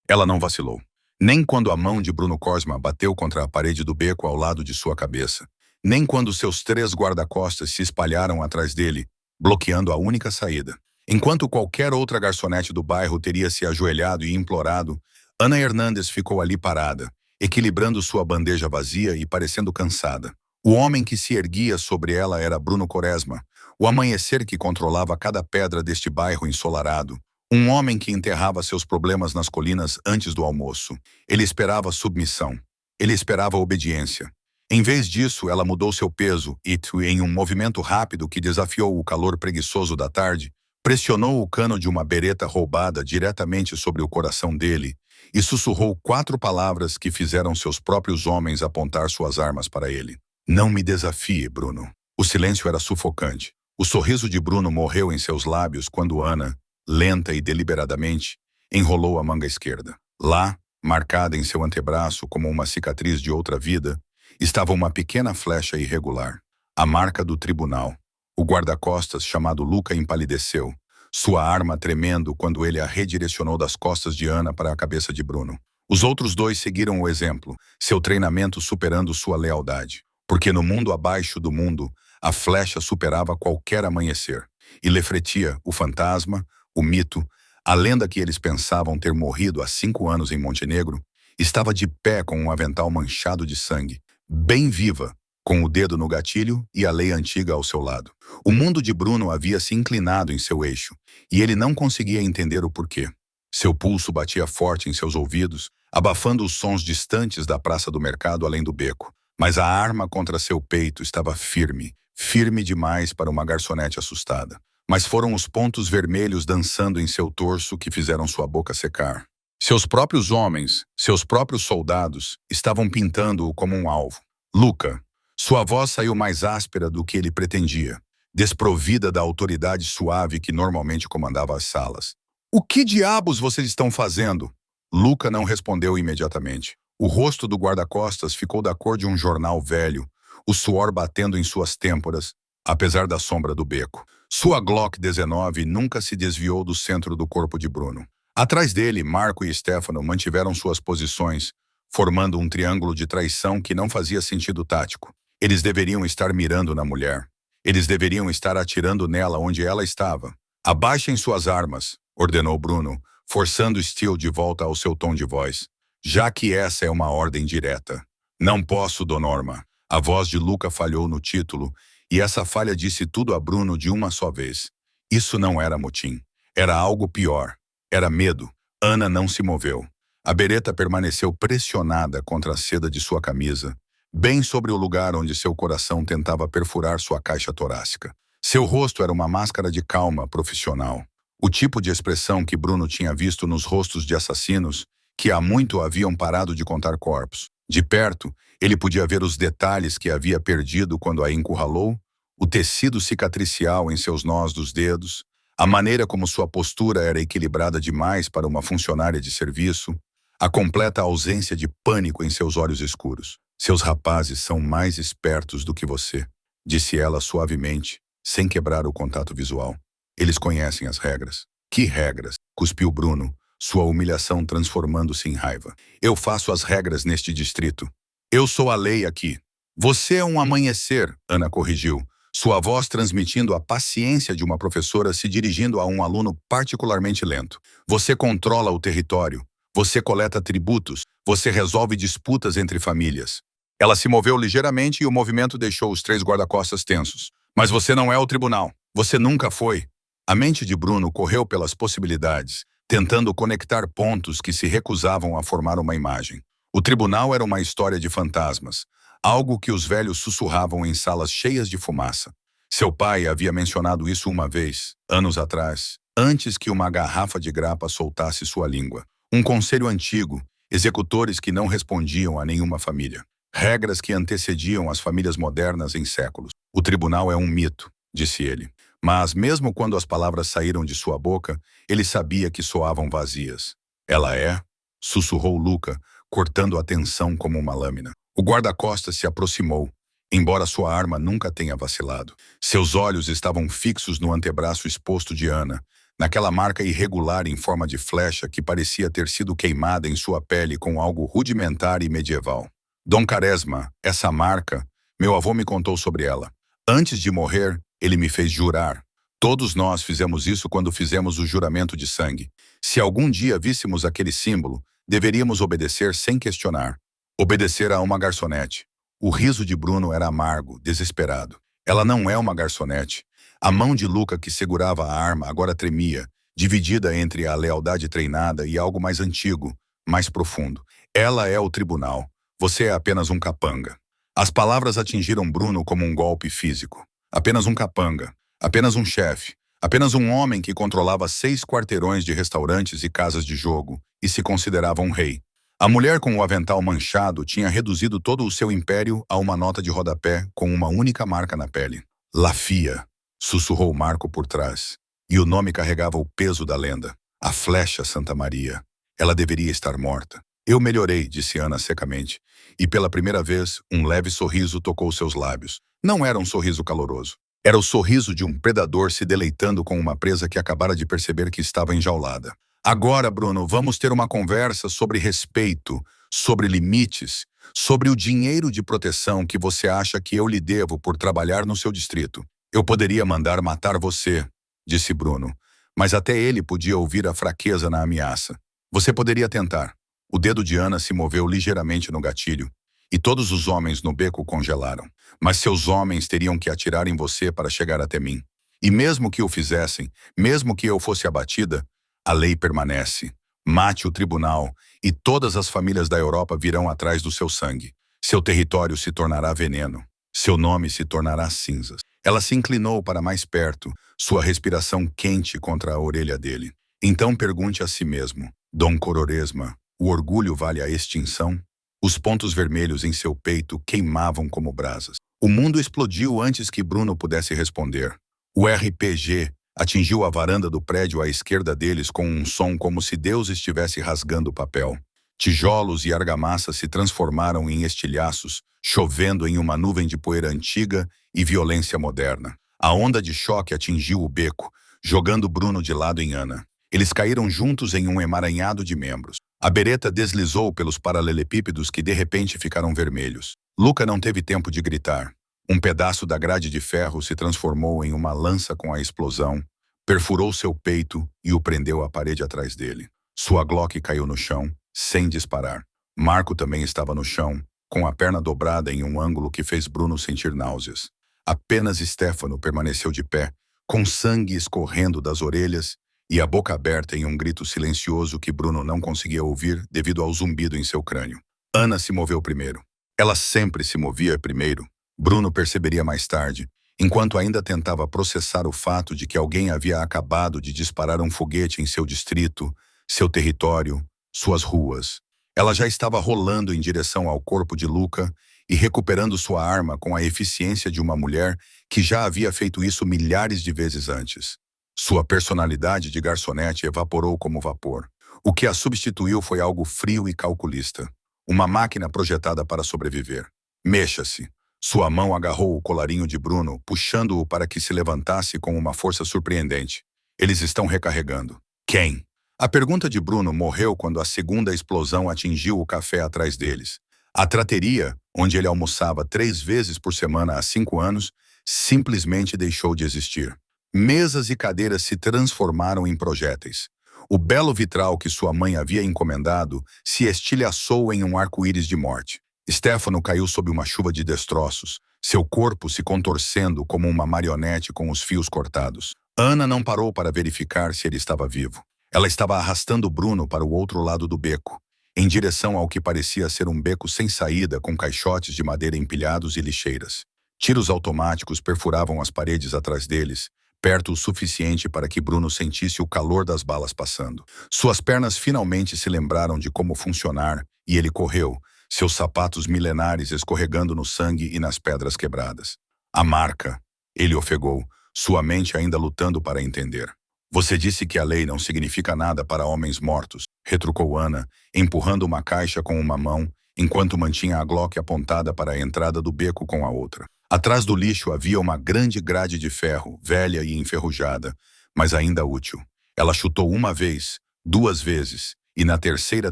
Ela não vacilou. Nem quando a mão de Bruno Cosma bateu contra a parede do beco ao lado de sua cabeça. Nem quando seus 3 guarda-costas se espalharam atrás dele, bloqueando a única saída. Enquanto qualquer outra garçonete do bairro teria se ajoelhado e implorado, Ana Hernandes ficou ali parada, equilibrando sua bandeja vazia e parecendo cansada. O homem que se erguia sobre ela era Bruno Quaresma, o amanhecer que controlava cada pedra deste bairro ensolarado. Um homem que enterrava seus problemas nas colinas antes do almoço. Ele esperava submissão. Ele esperava obediência. Em vez disso, ela mudou seu peso e, em um movimento rápido que desafiou o calor preguiçoso da tarde, pressionou o cano de uma bereta roubada diretamente sobre o coração dele e sussurrou 4 palavras que fizeram seus próprios homens apontar suas armas para ele. Não me desafie, Bruno. O silêncio era sufocante. O sorriso de Bruno morreu em seus lábios quando Ana, lenta e deliberadamente, enrolou a manga esquerda. Lá, marcada em seu antebraço como uma cicatriz de outra vida, estava uma pequena flecha irregular. A marca do tribunal. O guarda-costas chamado Luca empalideceu, sua arma tremendo quando ele a redirecionou das costas de Ana para a cabeça de Bruno. Os outros 2 seguiram o exemplo, seu treinamento superando sua lealdade. Porque no mundo abaixo do mundo, a flecha superava qualquer amanhecer. E Lefretia, o fantasma, o mito, a lenda que eles pensavam ter morrido há 5 anos em Montenegro, estava de pé com um avental manchado de sangue, bem viva, com o dedo no gatilho e a lei antiga ao seu lado. O mundo de Bruno havia se inclinado em seu eixo, e ele não conseguia entender o porquê. Seu pulso batia forte em seus ouvidos, abafando os sons distantes da praça do mercado além do beco. Mas a arma contra seu peito estava firme, firme demais para uma garçonete assustada. Mas foram os pontos vermelhos dançando em seu torso que fizeram sua boca secar. Seus próprios homens, seus próprios soldados, estavam pintando-o como um alvo. Luca. Sua voz saiu mais áspera do que ele pretendia, desprovida da autoridade suave que normalmente comandava as salas. O que diabos vocês estão fazendo? Luca não respondeu imediatamente. O rosto do guarda-costas ficou da cor de um jornal velho, o suor batendo em suas têmporas, apesar da sombra do beco. Sua Glock 19 nunca se desviou do centro do corpo de Bruno. Atrás dele, Marco e Stefano mantiveram suas posições, formando um triângulo de traição que não fazia sentido tático. Eles deveriam estar mirando na mulher. Eles deveriam estar atirando nela onde ela estava. Abaixem suas armas, ordenou Bruno, forçando Steele de volta ao seu tom de voz. Já que essa é uma ordem direta. Não posso, Dona Norma. A voz de Luca falhou no título, e essa falha disse tudo a Bruno de uma só vez. Isso não era motim. Era algo pior. Era medo. Ana não se moveu. A bereta permaneceu pressionada contra a seda de sua camisa, bem sobre o lugar onde seu coração tentava perfurar sua caixa torácica. Seu rosto era uma máscara de calma profissional. O tipo de expressão que Bruno tinha visto nos rostos de assassinos que há muito haviam parado de contar corpos. De perto, ele podia ver os detalhes que havia perdido quando a encurralou, o tecido cicatricial em seus nós dos dedos, a maneira como sua postura era equilibrada demais para uma funcionária de serviço, a completa ausência de pânico em seus olhos escuros. Seus rapazes são mais espertos do que você, disse ela suavemente, sem quebrar o contato visual. Eles conhecem as regras. Que regras? Cuspiu Bruno, sua humilhação transformando-se em raiva. Eu faço as regras neste distrito. Eu sou a lei aqui. Você é um amanhecer, Ana corrigiu, sua voz transmitindo a paciência de uma professora se dirigindo a um aluno particularmente lento. Você controla o território. Você coleta tributos. Você resolve disputas entre famílias. Ela se moveu ligeiramente e o movimento deixou os 3 guarda-costas tensos. Mas você não é o tribunal. Você nunca foi. A mente de Bruno correu pelas possibilidades, tentando conectar pontos que se recusavam a formar uma imagem. O tribunal era uma história de fantasmas, algo que os velhos sussurravam em salas cheias de fumaça. Seu pai havia mencionado isso uma vez, anos atrás, antes que uma garrafa de grapa soltasse sua língua. Um conselho antigo, executores que não respondiam a nenhuma família. Regras que antecediam as famílias modernas em séculos. O tribunal é um mito, disse ele. Mas, mesmo quando as palavras saíram de sua boca, ele sabia que soavam vazias. Ela é? Sussurrou Luca, cortando a tensão como uma lâmina. O guarda-costas se aproximou, embora sua arma nunca tenha vacilado. Seus olhos estavam fixos no antebraço exposto de Ana, naquela marca irregular em forma de flecha que parecia ter sido queimada em sua pele com algo rudimentar e medieval. Dom Quaresma, essa marca, meu avô me contou sobre ela. Antes de morrer, ele me fez jurar. Todos nós fizemos isso quando fizemos o juramento de sangue. Se algum dia víssemos aquele símbolo, deveríamos obedecer sem questionar. Obedecer a uma garçonete. O riso de Bruno era amargo, desesperado. Ela não é uma garçonete. A mão de Luca que segurava a arma agora tremia, dividida entre a lealdade treinada e algo mais antigo, mais profundo. Ela é o tribunal. Você é apenas um capanga. As palavras atingiram Bruno como um golpe físico. Apenas um capanga. Apenas um chefe. Apenas um homem que controlava 6 quarteirões de restaurantes e casas de jogo e se considerava um rei. A mulher com o avental manchado tinha reduzido todo o seu império a uma nota de rodapé com uma única marca na pele. La Fia, sussurrou Marco por trás. E o nome carregava o peso da lenda. A flecha Santa Maria. Ela deveria estar morta. Eu melhorei, disse Ana secamente. E pela primeira vez, um leve sorriso tocou seus lábios. Não era um sorriso caloroso. Era o sorriso de um predador se deleitando com uma presa que acabara de perceber que estava enjaulada. Agora, Bruno, vamos ter uma conversa sobre respeito, sobre limites, sobre o dinheiro de proteção que você acha que eu lhe devo por trabalhar no seu distrito. Eu poderia mandar matar você, disse Bruno, mas até ele podia ouvir a fraqueza na ameaça. Você poderia tentar. O dedo de Ana se moveu ligeiramente no gatilho, e todos os homens no beco congelaram. Mas seus homens teriam que atirar em você para chegar até mim. E mesmo que o fizessem, mesmo que eu fosse abatida, a lei permanece. Mate o tribunal, e todas as famílias da Europa virão atrás do seu sangue. Seu território se tornará veneno. Seu nome se tornará cinzas. Ela se inclinou para mais perto, sua respiração quente contra a orelha dele. Então pergunte a si mesmo, Dom Quaresma, o orgulho vale a extinção? Os pontos vermelhos em seu peito queimavam como brasas. O mundo explodiu antes que Bruno pudesse responder. O RPG atingiu a varanda do prédio à esquerda deles com um som como se Deus estivesse rasgando o papel. Tijolos e argamassa se transformaram em estilhaços, chovendo em uma nuvem de poeira antiga e violência moderna. A onda de choque atingiu o beco, jogando Bruno de lado em Ana. Eles caíram juntos em um emaranhado de membros. A bereta deslizou pelos paralelepípedos que de repente ficaram vermelhos. Luca não teve tempo de gritar. Um pedaço da grade de ferro se transformou em uma lança com a explosão, perfurou seu peito e o prendeu à parede atrás dele. Sua Glock caiu no chão, sem disparar. Marco também estava no chão, com a perna dobrada em um ângulo que fez Bruno sentir náuseas. Apenas Stefano permaneceu de pé, com sangue escorrendo das orelhas e a boca aberta em um grito silencioso que Bruno não conseguia ouvir devido ao zumbido em seu crânio. Ana se moveu primeiro. Ela sempre se movia primeiro. Bruno perceberia mais tarde, enquanto ainda tentava processar o fato de que alguém havia acabado de disparar um foguete em seu distrito, seu território, suas ruas. Ela já estava rolando em direção ao corpo de Luca e recuperando sua arma com a eficiência de uma mulher que já havia feito isso milhares de vezes antes. Sua personalidade de garçonete evaporou como vapor. O que a substituiu foi algo frio e calculista. Uma máquina projetada para sobreviver. Mexa-se. Sua mão agarrou o colarinho de Bruno, puxando-o para que se levantasse com uma força surpreendente. Eles estão recarregando. Quem? A pergunta de Bruno morreu quando a segunda explosão atingiu o café atrás deles. A trateria, onde ele almoçava 3 vezes por semana há 5 anos, simplesmente deixou de existir. Mesas e cadeiras se transformaram em projéteis. O belo vitral que sua mãe havia encomendado se estilhaçou em um arco-íris de morte. Stefano caiu sob uma chuva de destroços, seu corpo se contorcendo como uma marionete com os fios cortados. Ana não parou para verificar se ele estava vivo. Ela estava arrastando Bruno para o outro lado do beco, em direção ao que parecia ser um beco sem saída com caixotes de madeira empilhados e lixeiras. Tiros automáticos perfuravam as paredes atrás deles, perto o suficiente para que Bruno sentisse o calor das balas passando. Suas pernas finalmente se lembraram de como funcionar e ele correu, seus sapatos milenares escorregando no sangue e nas pedras quebradas. A marca, ele ofegou, sua mente ainda lutando para entender. Você disse que a lei não significa nada para homens mortos, retrucou Ana, empurrando uma caixa com uma mão, enquanto mantinha a Glock apontada para a entrada do beco com a outra. Atrás do lixo havia uma grande grade de ferro, velha e enferrujada, mas ainda útil. Ela chutou uma vez, duas vezes, e na terceira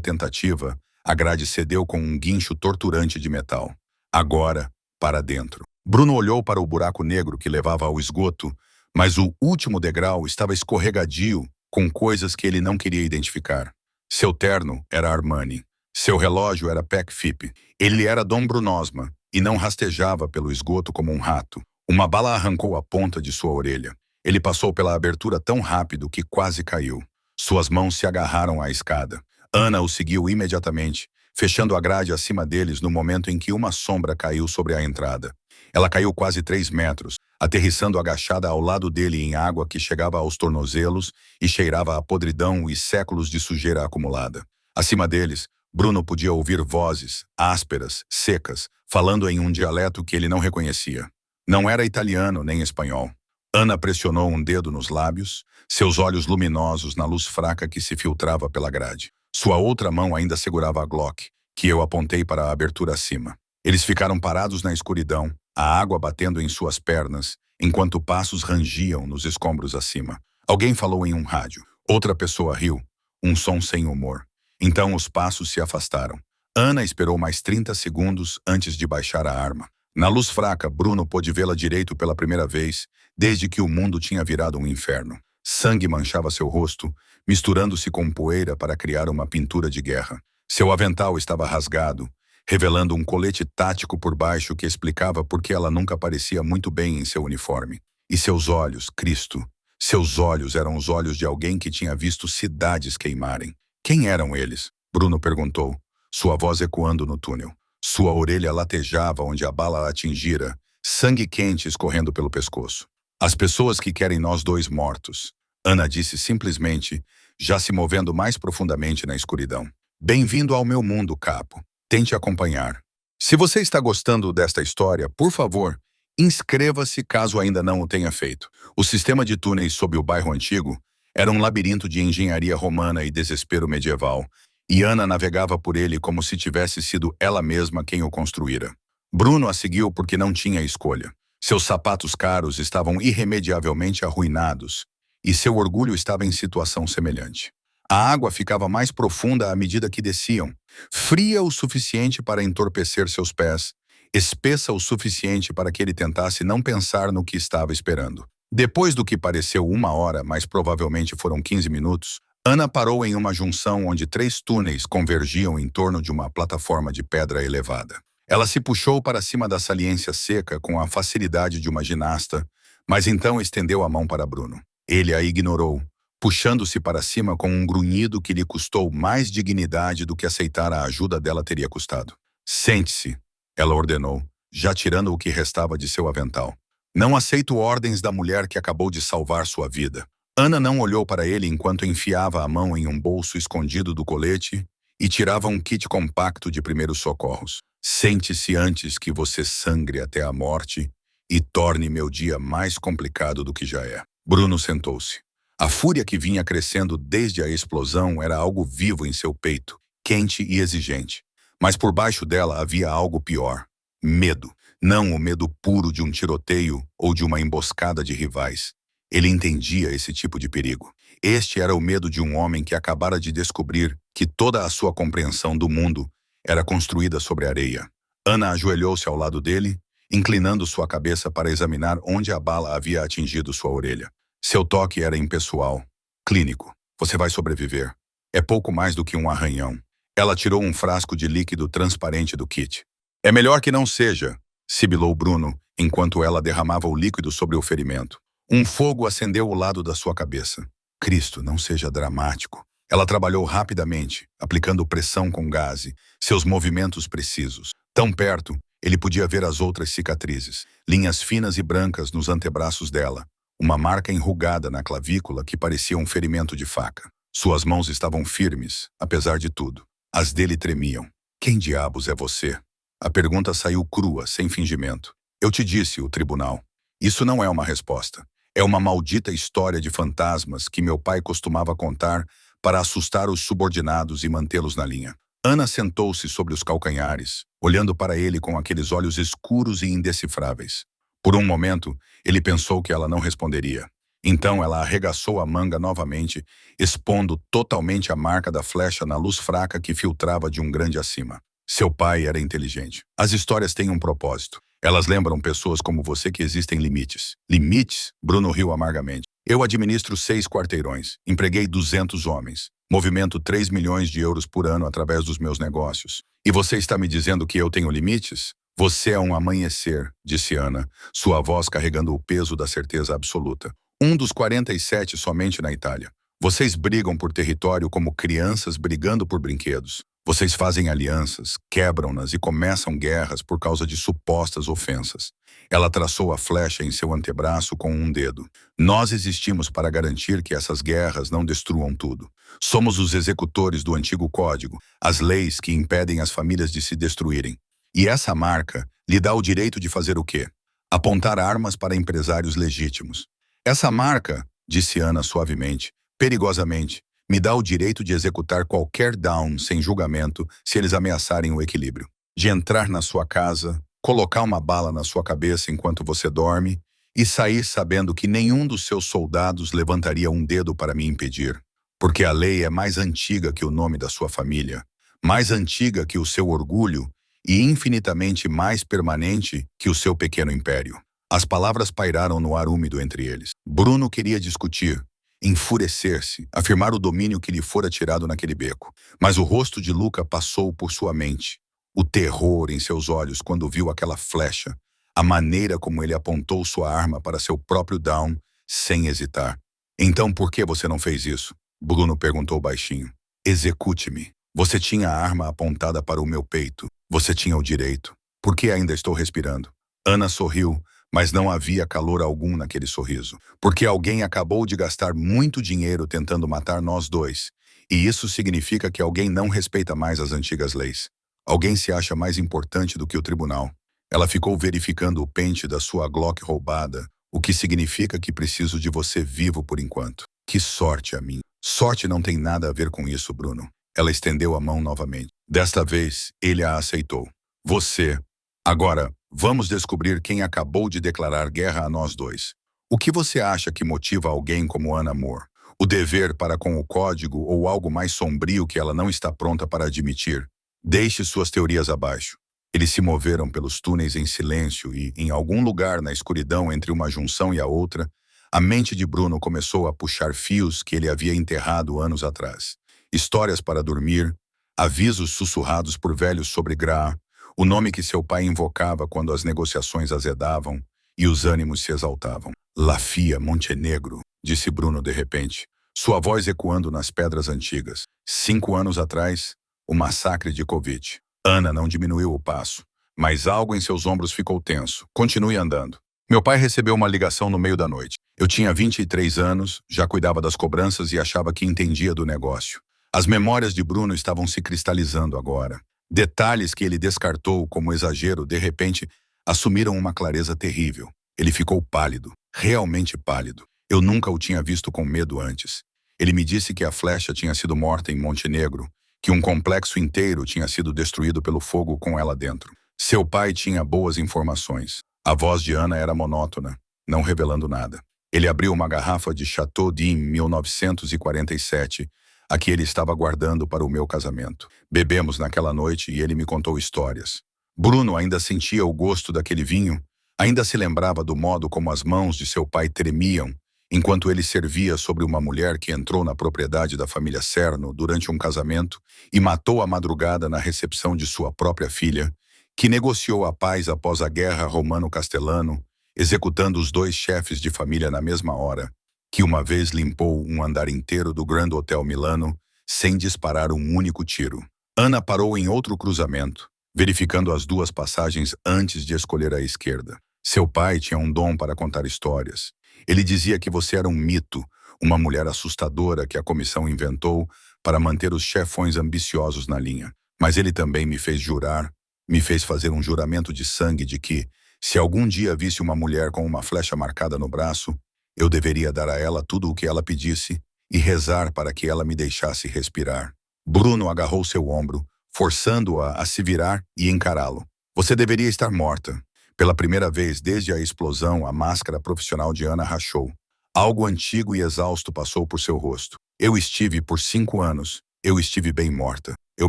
tentativa, a grade cedeu com um guincho torturante de metal. Agora, para dentro. Bruno olhou para o buraco negro que levava ao esgoto, mas o último degrau estava escorregadio, com coisas que ele não queria identificar. Seu terno era Armani. Seu relógio era Patek Philippe. Ele era Dom Brunosma e não rastejava pelo esgoto como um rato. Uma bala arrancou a ponta de sua orelha. Ele passou pela abertura tão rápido que quase caiu. Suas mãos se agarraram à escada. Ana o seguiu imediatamente, fechando a grade acima deles no momento em que uma sombra caiu sobre a entrada. Ela caiu quase 3 metros, aterrissando agachada ao lado dele em água que chegava aos tornozelos e cheirava a podridão e séculos de sujeira acumulada. Acima deles, Bruno podia ouvir vozes, ásperas, secas, falando em um dialeto que ele não reconhecia. Não era italiano nem espanhol. Ana pressionou um dedo nos lábios, seus olhos luminosos na luz fraca que se filtrava pela grade. Sua outra mão ainda segurava a Glock, que eu apontei para a abertura acima. Eles ficaram parados na escuridão, a água batendo em suas pernas, enquanto passos rangiam nos escombros acima. Alguém falou em um rádio. Outra pessoa riu, um som sem humor. Então os passos se afastaram. Ana esperou mais 30 segundos antes de baixar a arma. Na luz fraca, Bruno pôde vê-la direito pela primeira vez, desde que o mundo tinha virado um inferno. Sangue manchava seu rosto, misturando-se com poeira para criar uma pintura de guerra. Seu avental estava rasgado, revelando um colete tático por baixo que explicava por que ela nunca parecia muito bem em seu uniforme. E seus olhos, Cristo, seus olhos eram os olhos de alguém que tinha visto cidades queimarem. Quem eram eles? Bruno perguntou, sua voz ecoando no túnel. Sua orelha latejava onde a bala a atingira, sangue quente escorrendo pelo pescoço. As pessoas que querem nós dois mortos, Ana disse simplesmente, já se movendo mais profundamente na escuridão. Bem-vindo ao meu mundo, capo. Tente acompanhar. Se você está gostando desta história, por favor, inscreva-se caso ainda não o tenha feito. O sistema de túneis sob o bairro antigo era um labirinto de engenharia romana e desespero medieval, e Ana navegava por ele como se tivesse sido ela mesma quem o construíra. Bruno a seguiu porque não tinha escolha. Seus sapatos caros estavam irremediavelmente arruinados, e seu orgulho estava em situação semelhante. A água ficava mais profunda à medida que desciam, fria o suficiente para entorpecer seus pés, espessa o suficiente para que ele tentasse não pensar no que estava esperando. Depois do que pareceu 1 hora, mas provavelmente foram 15 minutos, Ana parou em uma junção onde 3 túneis convergiam em torno de uma plataforma de pedra elevada. Ela se puxou para cima da saliência seca com a facilidade de uma ginasta, mas então estendeu a mão para Bruno. Ele a ignorou, puxando-se para cima com um grunhido que lhe custou mais dignidade do que aceitar a ajuda dela teria custado. Sente-se, ela ordenou, já tirando o que restava de seu avental. Não aceito ordens da mulher que acabou de salvar sua vida. Ana não olhou para ele enquanto enfiava a mão em um bolso escondido do colete e tirava um kit compacto de primeiros socorros. Sente-se antes que você sangre até a morte e torne meu dia mais complicado do que já é. Bruno sentou-se. A fúria que vinha crescendo desde a explosão era algo vivo em seu peito, quente e exigente. Mas por baixo dela havia algo pior. Medo. Não o medo puro de um tiroteio ou de uma emboscada de rivais. Ele entendia esse tipo de perigo. Este era o medo de um homem que acabara de descobrir que toda a sua compreensão do mundo era construída sobre areia. Ana ajoelhou-se ao lado dele, inclinando sua cabeça para examinar onde a bala havia atingido sua orelha. Seu toque era impessoal, clínico. Você vai sobreviver. É pouco mais do que um arranhão. Ela tirou um frasco de líquido transparente do kit. É melhor que não seja, sibilou Bruno, enquanto ela derramava o líquido sobre o ferimento. Um fogo acendeu o lado da sua cabeça. Cristo, não seja dramático. Ela trabalhou rapidamente, aplicando pressão com gaze, seus movimentos precisos. Tão perto, ele podia ver as outras cicatrizes, linhas finas e brancas nos antebraços dela, uma marca enrugada na clavícula que parecia um ferimento de faca. Suas mãos estavam firmes, apesar de tudo. As dele tremiam. Quem diabos é você? A pergunta saiu crua, sem fingimento. Eu te disse, o tribunal. Isso não é uma resposta. É uma maldita história de fantasmas que meu pai costumava contar para assustar os subordinados e mantê-los na linha. Ana sentou-se sobre os calcanhares, olhando para ele com aqueles olhos escuros e indecifráveis. Por um momento, ele pensou que ela não responderia. Então ela arregaçou a manga novamente, expondo totalmente a marca da flecha na luz fraca que filtrava de um grande acima. Seu pai era inteligente. As histórias têm um propósito. Elas lembram pessoas como você que existem limites. Limites? Bruno riu amargamente. Eu administro 6 quarteirões. Empreguei 200 homens. Movimento 3 milhões de euros por ano através dos meus negócios. E você está me dizendo que eu tenho limites? Você é um amanhecer, disse Ana, sua voz carregando o peso da certeza absoluta. Um dos 47 somente na Itália. Vocês brigam por território como crianças brigando por brinquedos. Vocês fazem alianças, quebram-nas e começam guerras por causa de supostas ofensas. Ela traçou a flecha em seu antebraço com um dedo. Nós existimos para garantir que essas guerras não destruam tudo. Somos os executores do antigo código, as leis que impedem as famílias de se destruírem. E essa marca lhe dá o direito de fazer o quê? Apontar armas para empresários legítimos. Essa marca, disse Ana suavemente, perigosamente, me dá o direito de executar qualquer down sem julgamento se eles ameaçarem o equilíbrio. De entrar na sua casa, colocar uma bala na sua cabeça enquanto você dorme e sair sabendo que nenhum dos seus soldados levantaria um dedo para me impedir. Porque a lei é mais antiga que o nome da sua família, mais antiga que o seu orgulho e infinitamente mais permanente que o seu pequeno império. As palavras pairaram no ar úmido entre eles. Bruno queria discutir, enfurecer-se, afirmar o domínio que lhe fora tirado naquele beco. Mas o rosto de Luca passou por sua mente. O terror em seus olhos quando viu aquela flecha, a maneira como ele apontou sua arma para seu próprio down, sem hesitar. Então por que você não fez isso? Bruno perguntou baixinho. Execute-me. Você tinha a arma apontada para o meu peito. Você tinha o direito. Por que ainda estou respirando? Ana sorriu, mas não havia calor algum naquele sorriso. Porque alguém acabou de gastar muito dinheiro tentando matar nós dois. E isso significa que alguém não respeita mais as antigas leis. Alguém se acha mais importante do que o tribunal. Ela ficou verificando o pente da sua Glock roubada, o que significa que preciso de você vivo por enquanto. Que sorte a mim. Sorte não tem nada a ver com isso, Bruno. Ela estendeu a mão novamente. Desta vez, ele a aceitou. Você. Agora, vamos descobrir quem acabou de declarar guerra a nós dois. O que você acha que motiva alguém como Ana Moore? O dever para com o código ou algo mais sombrio que ela não está pronta para admitir? Deixe suas teorias abaixo. Eles se moveram pelos túneis em silêncio e, em algum lugar na escuridão entre uma junção e a outra, a mente de Bruno começou a puxar fios que ele havia enterrado anos atrás. Histórias para dormir, avisos sussurrados por velhos sobre Gra, o nome que seu pai invocava quando as negociações azedavam e os ânimos se exaltavam. Lafia Montenegro, disse Bruno de repente, sua voz ecoando nas pedras antigas. 5 anos atrás, o massacre de Kovic. Ana não diminuiu o passo, mas algo em seus ombros ficou tenso. Continue andando. Meu pai recebeu uma ligação no meio da noite. Eu tinha 23 anos, já cuidava das cobranças e achava que entendia do negócio. As memórias de Bruno estavam se cristalizando agora. Detalhes que ele descartou como exagero, de repente, assumiram uma clareza terrível. Ele ficou pálido, realmente pálido. Eu nunca o tinha visto com medo antes. Ele me disse que a flecha tinha sido morta em Montenegro, que um complexo inteiro tinha sido destruído pelo fogo com ela dentro. Seu pai tinha boas informações. A voz de Ana era monótona, não revelando nada. Ele abriu uma garrafa de Chateau d'Yquem 1947, a que ele estava guardando para o meu casamento. Bebemos naquela noite e ele me contou histórias. Bruno ainda sentia o gosto daquele vinho, ainda se lembrava do modo como as mãos de seu pai tremiam, enquanto ele servia sobre uma mulher que entrou na propriedade da família Cerno durante um casamento e matou à madrugada na recepção de sua própria filha, que negociou a paz após a guerra romano-castelano, executando os 2 chefes de família na mesma hora, que uma vez limpou um andar inteiro do Grand Hotel Milano sem disparar um único tiro. Ana parou em outro cruzamento, verificando as 2 passagens antes de escolher a esquerda. Seu pai tinha um dom para contar histórias. Ele dizia que você era um mito, uma mulher assustadora que a comissão inventou para manter os chefões ambiciosos na linha. Mas ele também me fez jurar, me fez fazer um juramento de sangue de que, se algum dia visse uma mulher com uma flecha marcada no braço, eu deveria dar a ela tudo o que ela pedisse e rezar para que ela me deixasse respirar. Bruno agarrou seu ombro, forçando-a a se virar e encará-lo. Você deveria estar morta. Pela primeira vez desde a explosão, a máscara profissional de Ana rachou. Algo antigo e exausto passou por seu rosto. Eu estive por 5 anos. Eu estive bem morta. Eu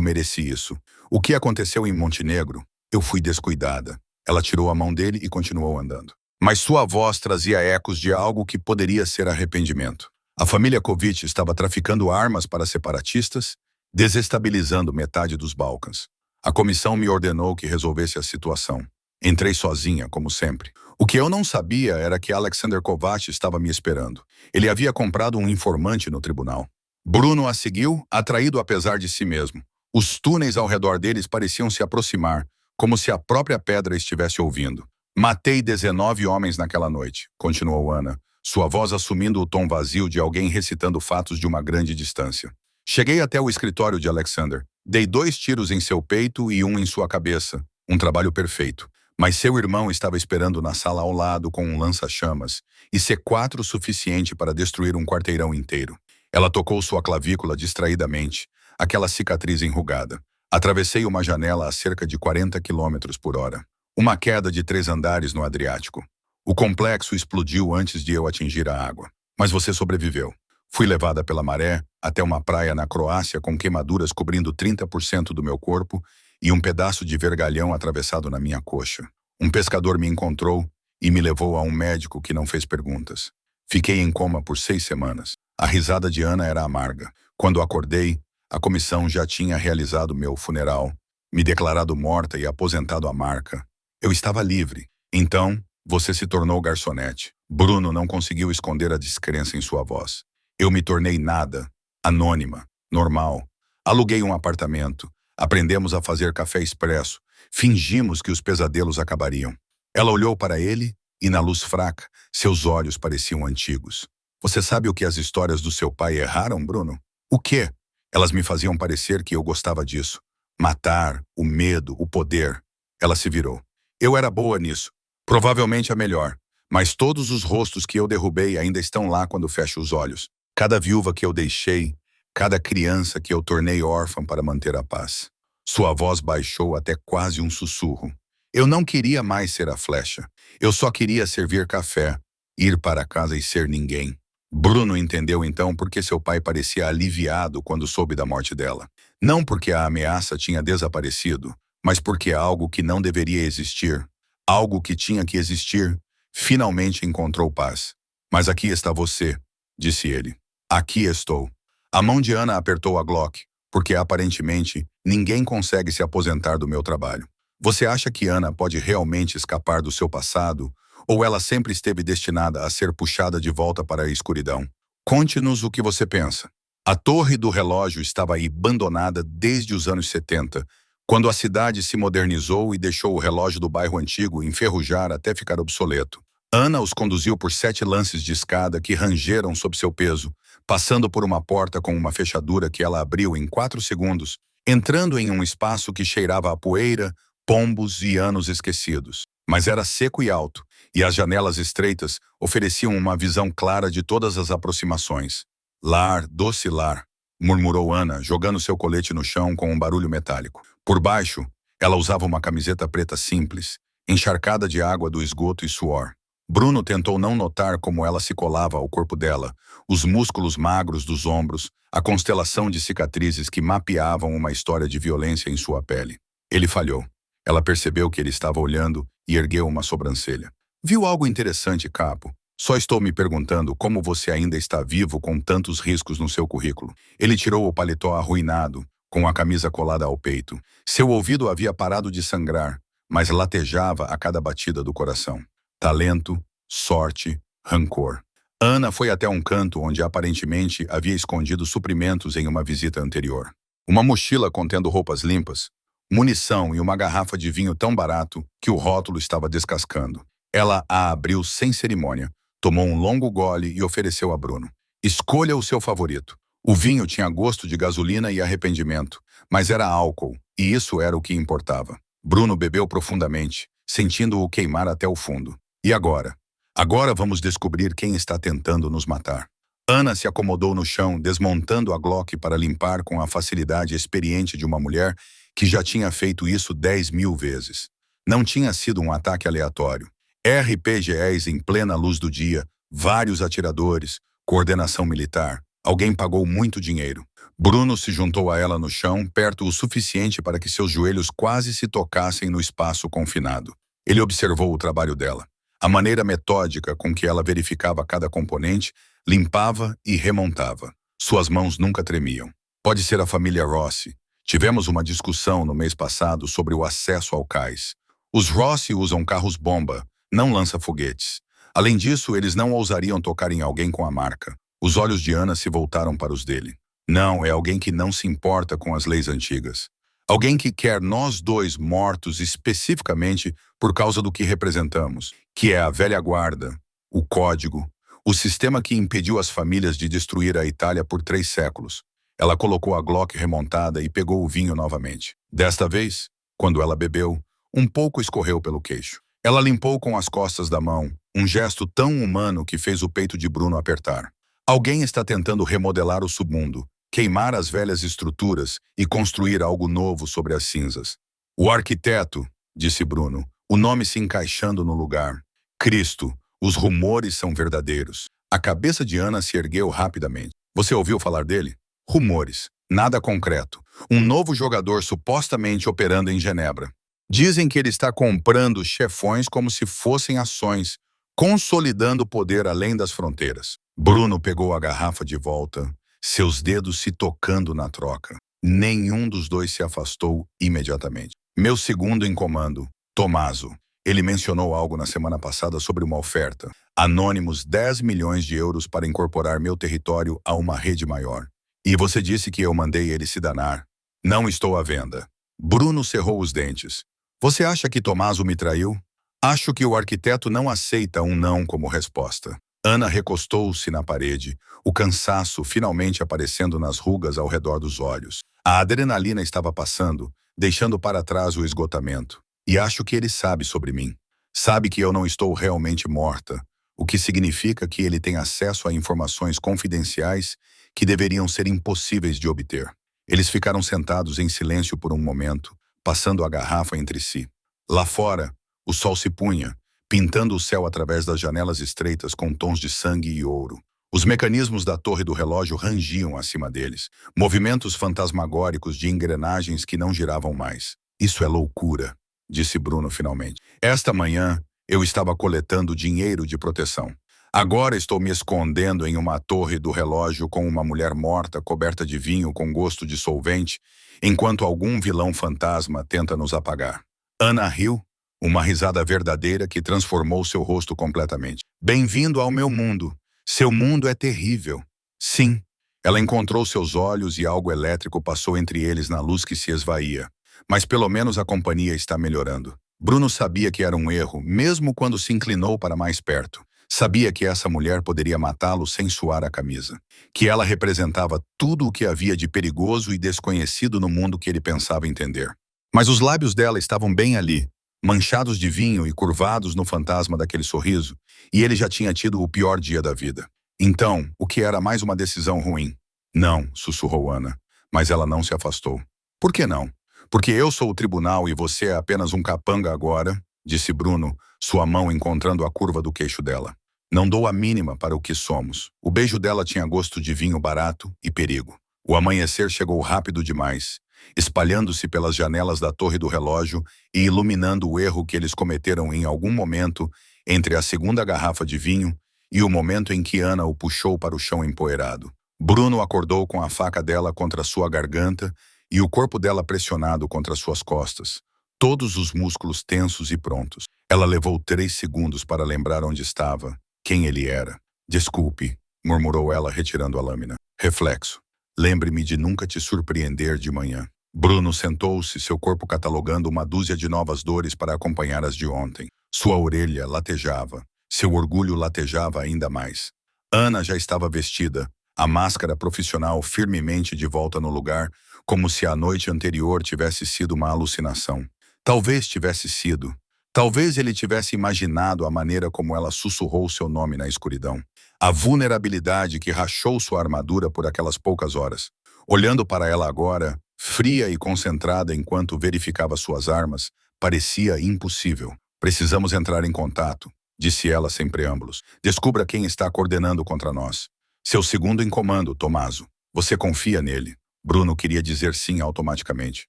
mereci isso. O que aconteceu em Montenegro? Eu fui descuidada. Ela tirou a mão dele e continuou andando. Mas sua voz trazia ecos de algo que poderia ser arrependimento. A família Kovic estava traficando armas para separatistas, desestabilizando metade dos Balcãs. A comissão me ordenou que resolvesse a situação. Entrei sozinha, como sempre. O que eu não sabia era que Alexander Kovac estava me esperando. Ele havia comprado um informante no tribunal. Bruno a seguiu, atraído apesar de si mesmo. Os túneis ao redor deles pareciam se aproximar, como se a própria pedra estivesse ouvindo. Matei 19 homens naquela noite, continuou Ana, sua voz assumindo o tom vazio de alguém recitando fatos de uma grande distância. Cheguei até o escritório de Alexander. Dei 2 tiros em seu peito e um em sua cabeça. Um trabalho perfeito. Mas seu irmão estava esperando na sala ao lado com um lança-chamas, e C4 suficiente para destruir um quarteirão inteiro. Ela tocou sua clavícula distraidamente, aquela cicatriz enrugada. Atravessei uma janela a cerca de 40 km/h. Uma queda de 3 andares no Adriático. O complexo explodiu antes de eu atingir a água. Mas você sobreviveu. Fui levada pela maré até uma praia na Croácia com queimaduras cobrindo 30% do meu corpo e um pedaço de vergalhão atravessado na minha coxa. Um pescador me encontrou e me levou a um médico que não fez perguntas. Fiquei em coma por 6 semanas. A risada de Ana era amarga. Quando acordei, a comissão já tinha realizado meu funeral, me declarado morta e aposentado a marca. Eu estava livre. Então, você se tornou garçonete. Bruno não conseguiu esconder a descrença em sua voz. Eu me tornei nada, anônima, normal. Aluguei um apartamento. Aprendemos a fazer café expresso. Fingimos que os pesadelos acabariam. Ela olhou para ele e, na luz fraca, seus olhos pareciam antigos. Você sabe o que as histórias do seu pai erraram, Bruno? O quê? Elas me faziam parecer que eu gostava disso. Matar, o medo, o poder. Ela se virou. Eu era boa nisso. Provavelmente a melhor. Mas todos os rostos que eu derrubei ainda estão lá quando fecho os olhos. Cada viúva que eu deixei, cada criança que eu tornei órfã para manter a paz. Sua voz baixou até quase um sussurro. Eu não queria mais ser a flecha. Eu só queria servir café, ir para casa e ser ninguém. Bruno entendeu então por que seu pai parecia aliviado quando soube da morte dela. Não porque a ameaça tinha desaparecido, mas porque algo que não deveria existir, algo que tinha que existir, finalmente encontrou paz. Mas aqui está você, disse ele. Aqui estou. A mão de Ana apertou a Glock, porque aparentemente ninguém consegue se aposentar do meu trabalho. Você acha que Ana pode realmente escapar do seu passado, ou ela sempre esteve destinada a ser puxada de volta para a escuridão? Conte-nos o que você pensa. A torre do relógio estava aí abandonada desde os anos 70, quando a cidade se modernizou e deixou o relógio do bairro antigo enferrujar até ficar obsoleto. Ana os conduziu por 7 lances de escada que rangeram sob seu peso, passando por uma porta com uma fechadura que ela abriu em 4 segundos, entrando em um espaço que cheirava a poeira, pombos e anos esquecidos. Mas era seco e alto, e as janelas estreitas ofereciam uma visão clara de todas as aproximações. Lar, doce lar, murmurou Ana, jogando seu colete no chão com um barulho metálico. Por baixo, ela usava uma camiseta preta simples, encharcada de água do esgoto e suor. Bruno tentou não notar como ela se colava ao corpo dela, os músculos magros dos ombros, a constelação de cicatrizes que mapeavam uma história de violência em sua pele. Ele falhou. Ela percebeu que ele estava olhando e ergueu uma sobrancelha. Viu algo interessante, capo? Só estou me perguntando como você ainda está vivo com tantos riscos no seu currículo. Ele tirou o paletó arruinado, com a camisa colada ao peito. Seu ouvido havia parado de sangrar, mas latejava a cada batida do coração. Talento, sorte, rancor. Ana foi até um canto onde aparentemente havia escondido suprimentos em uma visita anterior. Uma mochila contendo roupas limpas, munição e uma garrafa de vinho tão barato que o rótulo estava descascando. Ela a abriu sem cerimônia, tomou um longo gole e ofereceu a Bruno. Escolha o seu favorito. O vinho tinha gosto de gasolina e arrependimento, mas era álcool, e isso era o que importava. Bruno bebeu profundamente, sentindo-o queimar até o fundo. E agora? Agora vamos descobrir quem está tentando nos matar. Ana se acomodou no chão, desmontando a Glock para limpar com a facilidade experiente de uma mulher que já tinha feito isso 10.000 vezes. Não tinha sido um ataque aleatório. RPGs em plena luz do dia, Vários atiradores, coordenação militar. Alguém pagou muito dinheiro. Bruno se juntou a ela no chão, perto o suficiente para que seus joelhos quase se tocassem no espaço confinado. Ele observou o trabalho dela. A maneira metódica com que ela verificava cada componente, limpava e remontava. Suas mãos nunca tremiam. Pode ser a família Rossi. Tivemos uma discussão no mês passado sobre o acesso ao cais. Os Rossi usam carros-bomba, não lança-foguetes. Além disso, eles não ousariam tocar em alguém com a marca. Os olhos de Ana se voltaram para os dele. Não, é alguém que não se importa com as leis antigas. Alguém que quer nós dois mortos especificamente por causa do que representamos, que é a velha guarda, o código, o sistema que impediu as famílias de destruir a Itália por 3 séculos. Ela colocou a Glock remontada e pegou o vinho novamente. Desta vez, quando ela bebeu, um pouco escorreu pelo queixo. Ela limpou com as costas da mão, um gesto tão humano que fez o peito de Bruno apertar. Alguém está tentando remodelar o submundo, queimar as velhas estruturas e construir algo novo sobre as cinzas. O arquiteto, disse Bruno, o nome se encaixando no lugar. Cristo, os rumores são verdadeiros. A cabeça de Ana se ergueu rapidamente. Você ouviu falar dele? Rumores, nada concreto. Um novo jogador supostamente operando em Genebra. Dizem que ele está comprando chefões como se fossem ações, consolidando o poder além das fronteiras. Bruno pegou a garrafa de volta, seus dedos se tocando na troca. Nenhum dos dois se afastou imediatamente. Meu segundo em comando, Tommaso. Ele mencionou algo na semana passada sobre uma oferta. Anônimos 10 milhões de euros para incorporar meu território a uma rede maior. E você disse que eu mandei ele se danar. Não estou à venda. Bruno cerrou os dentes. Você acha que Tommaso me traiu? Acho que o arquiteto não aceita um não como resposta. Ana recostou-se na parede, o cansaço finalmente aparecendo nas rugas ao redor dos olhos. A adrenalina estava passando, deixando para trás o esgotamento. E acho que ele sabe sobre mim. Sabe que eu não estou realmente morta, o que significa que ele tem acesso a informações confidenciais que deveriam ser impossíveis de obter. Eles ficaram sentados em silêncio por um momento, passando a garrafa entre si. Lá fora, o sol se punha, pintando o céu através das janelas estreitas com tons de sangue e ouro. Os mecanismos da torre do relógio rangiam acima deles, movimentos fantasmagóricos de engrenagens que não giravam mais. Isso é loucura, disse Bruno finalmente. Esta manhã, eu estava coletando dinheiro de proteção. Agora estou me escondendo em uma torre do relógio com uma mulher morta coberta de vinho com gosto de solvente, enquanto algum vilão fantasma tenta nos apagar. Ana riu, uma risada verdadeira que transformou seu rosto completamente. Bem-vindo ao meu mundo. Seu mundo é terrível. Sim. Ela encontrou seus olhos e algo elétrico passou entre eles na luz que se esvaía. Mas pelo menos a companhia está melhorando. Bruno sabia que era um erro, mesmo quando se inclinou para mais perto. Sabia que essa mulher poderia matá-lo sem suar a camisa. Que ela representava tudo o que havia de perigoso e desconhecido no mundo que ele pensava entender. Mas os lábios dela estavam bem ali, manchados de vinho e curvados no fantasma daquele sorriso, e ele já tinha tido o pior dia da vida. Então, o que era mais uma decisão ruim? Não, sussurrou Ana, mas ela não se afastou. Por que não? Porque eu sou o tribunal e você é apenas um capanga agora, disse Bruno, sua mão encontrando a curva do queixo dela. Não dou a mínima para o que somos. O beijo dela tinha gosto de vinho barato e perigo. O amanhecer chegou rápido demais, espalhando-se pelas janelas da torre do relógio e iluminando o erro que eles cometeram em algum momento entre a segunda garrafa de vinho e o momento em que Ana o puxou para o chão empoeirado. Bruno acordou com a faca dela contra sua garganta e o corpo dela pressionado contra suas costas, todos os músculos tensos e prontos. Ela levou 3 segundos para lembrar onde estava, quem ele era. Desculpe, murmurou ela retirando a lâmina. Reflexo. Lembre-me de nunca te surpreender de manhã. Bruno sentou-se, seu corpo catalogando uma dúzia de novas dores para acompanhar as de ontem. Sua orelha latejava. Seu orgulho latejava ainda mais. Ana já estava vestida, a máscara profissional firmemente de volta no lugar, como se a noite anterior tivesse sido uma alucinação. Talvez tivesse sido. Talvez ele tivesse imaginado a maneira como ela sussurrou seu nome na escuridão. A vulnerabilidade que rachou sua armadura por aquelas poucas horas. Olhando para ela agora, fria e concentrada enquanto verificava suas armas, parecia impossível. Precisamos entrar em contato. disse ela sem preâmbulos. Descubra quem está coordenando contra nós. Seu segundo em comando, Tommaso. Você confia nele? Bruno queria dizer sim automaticamente.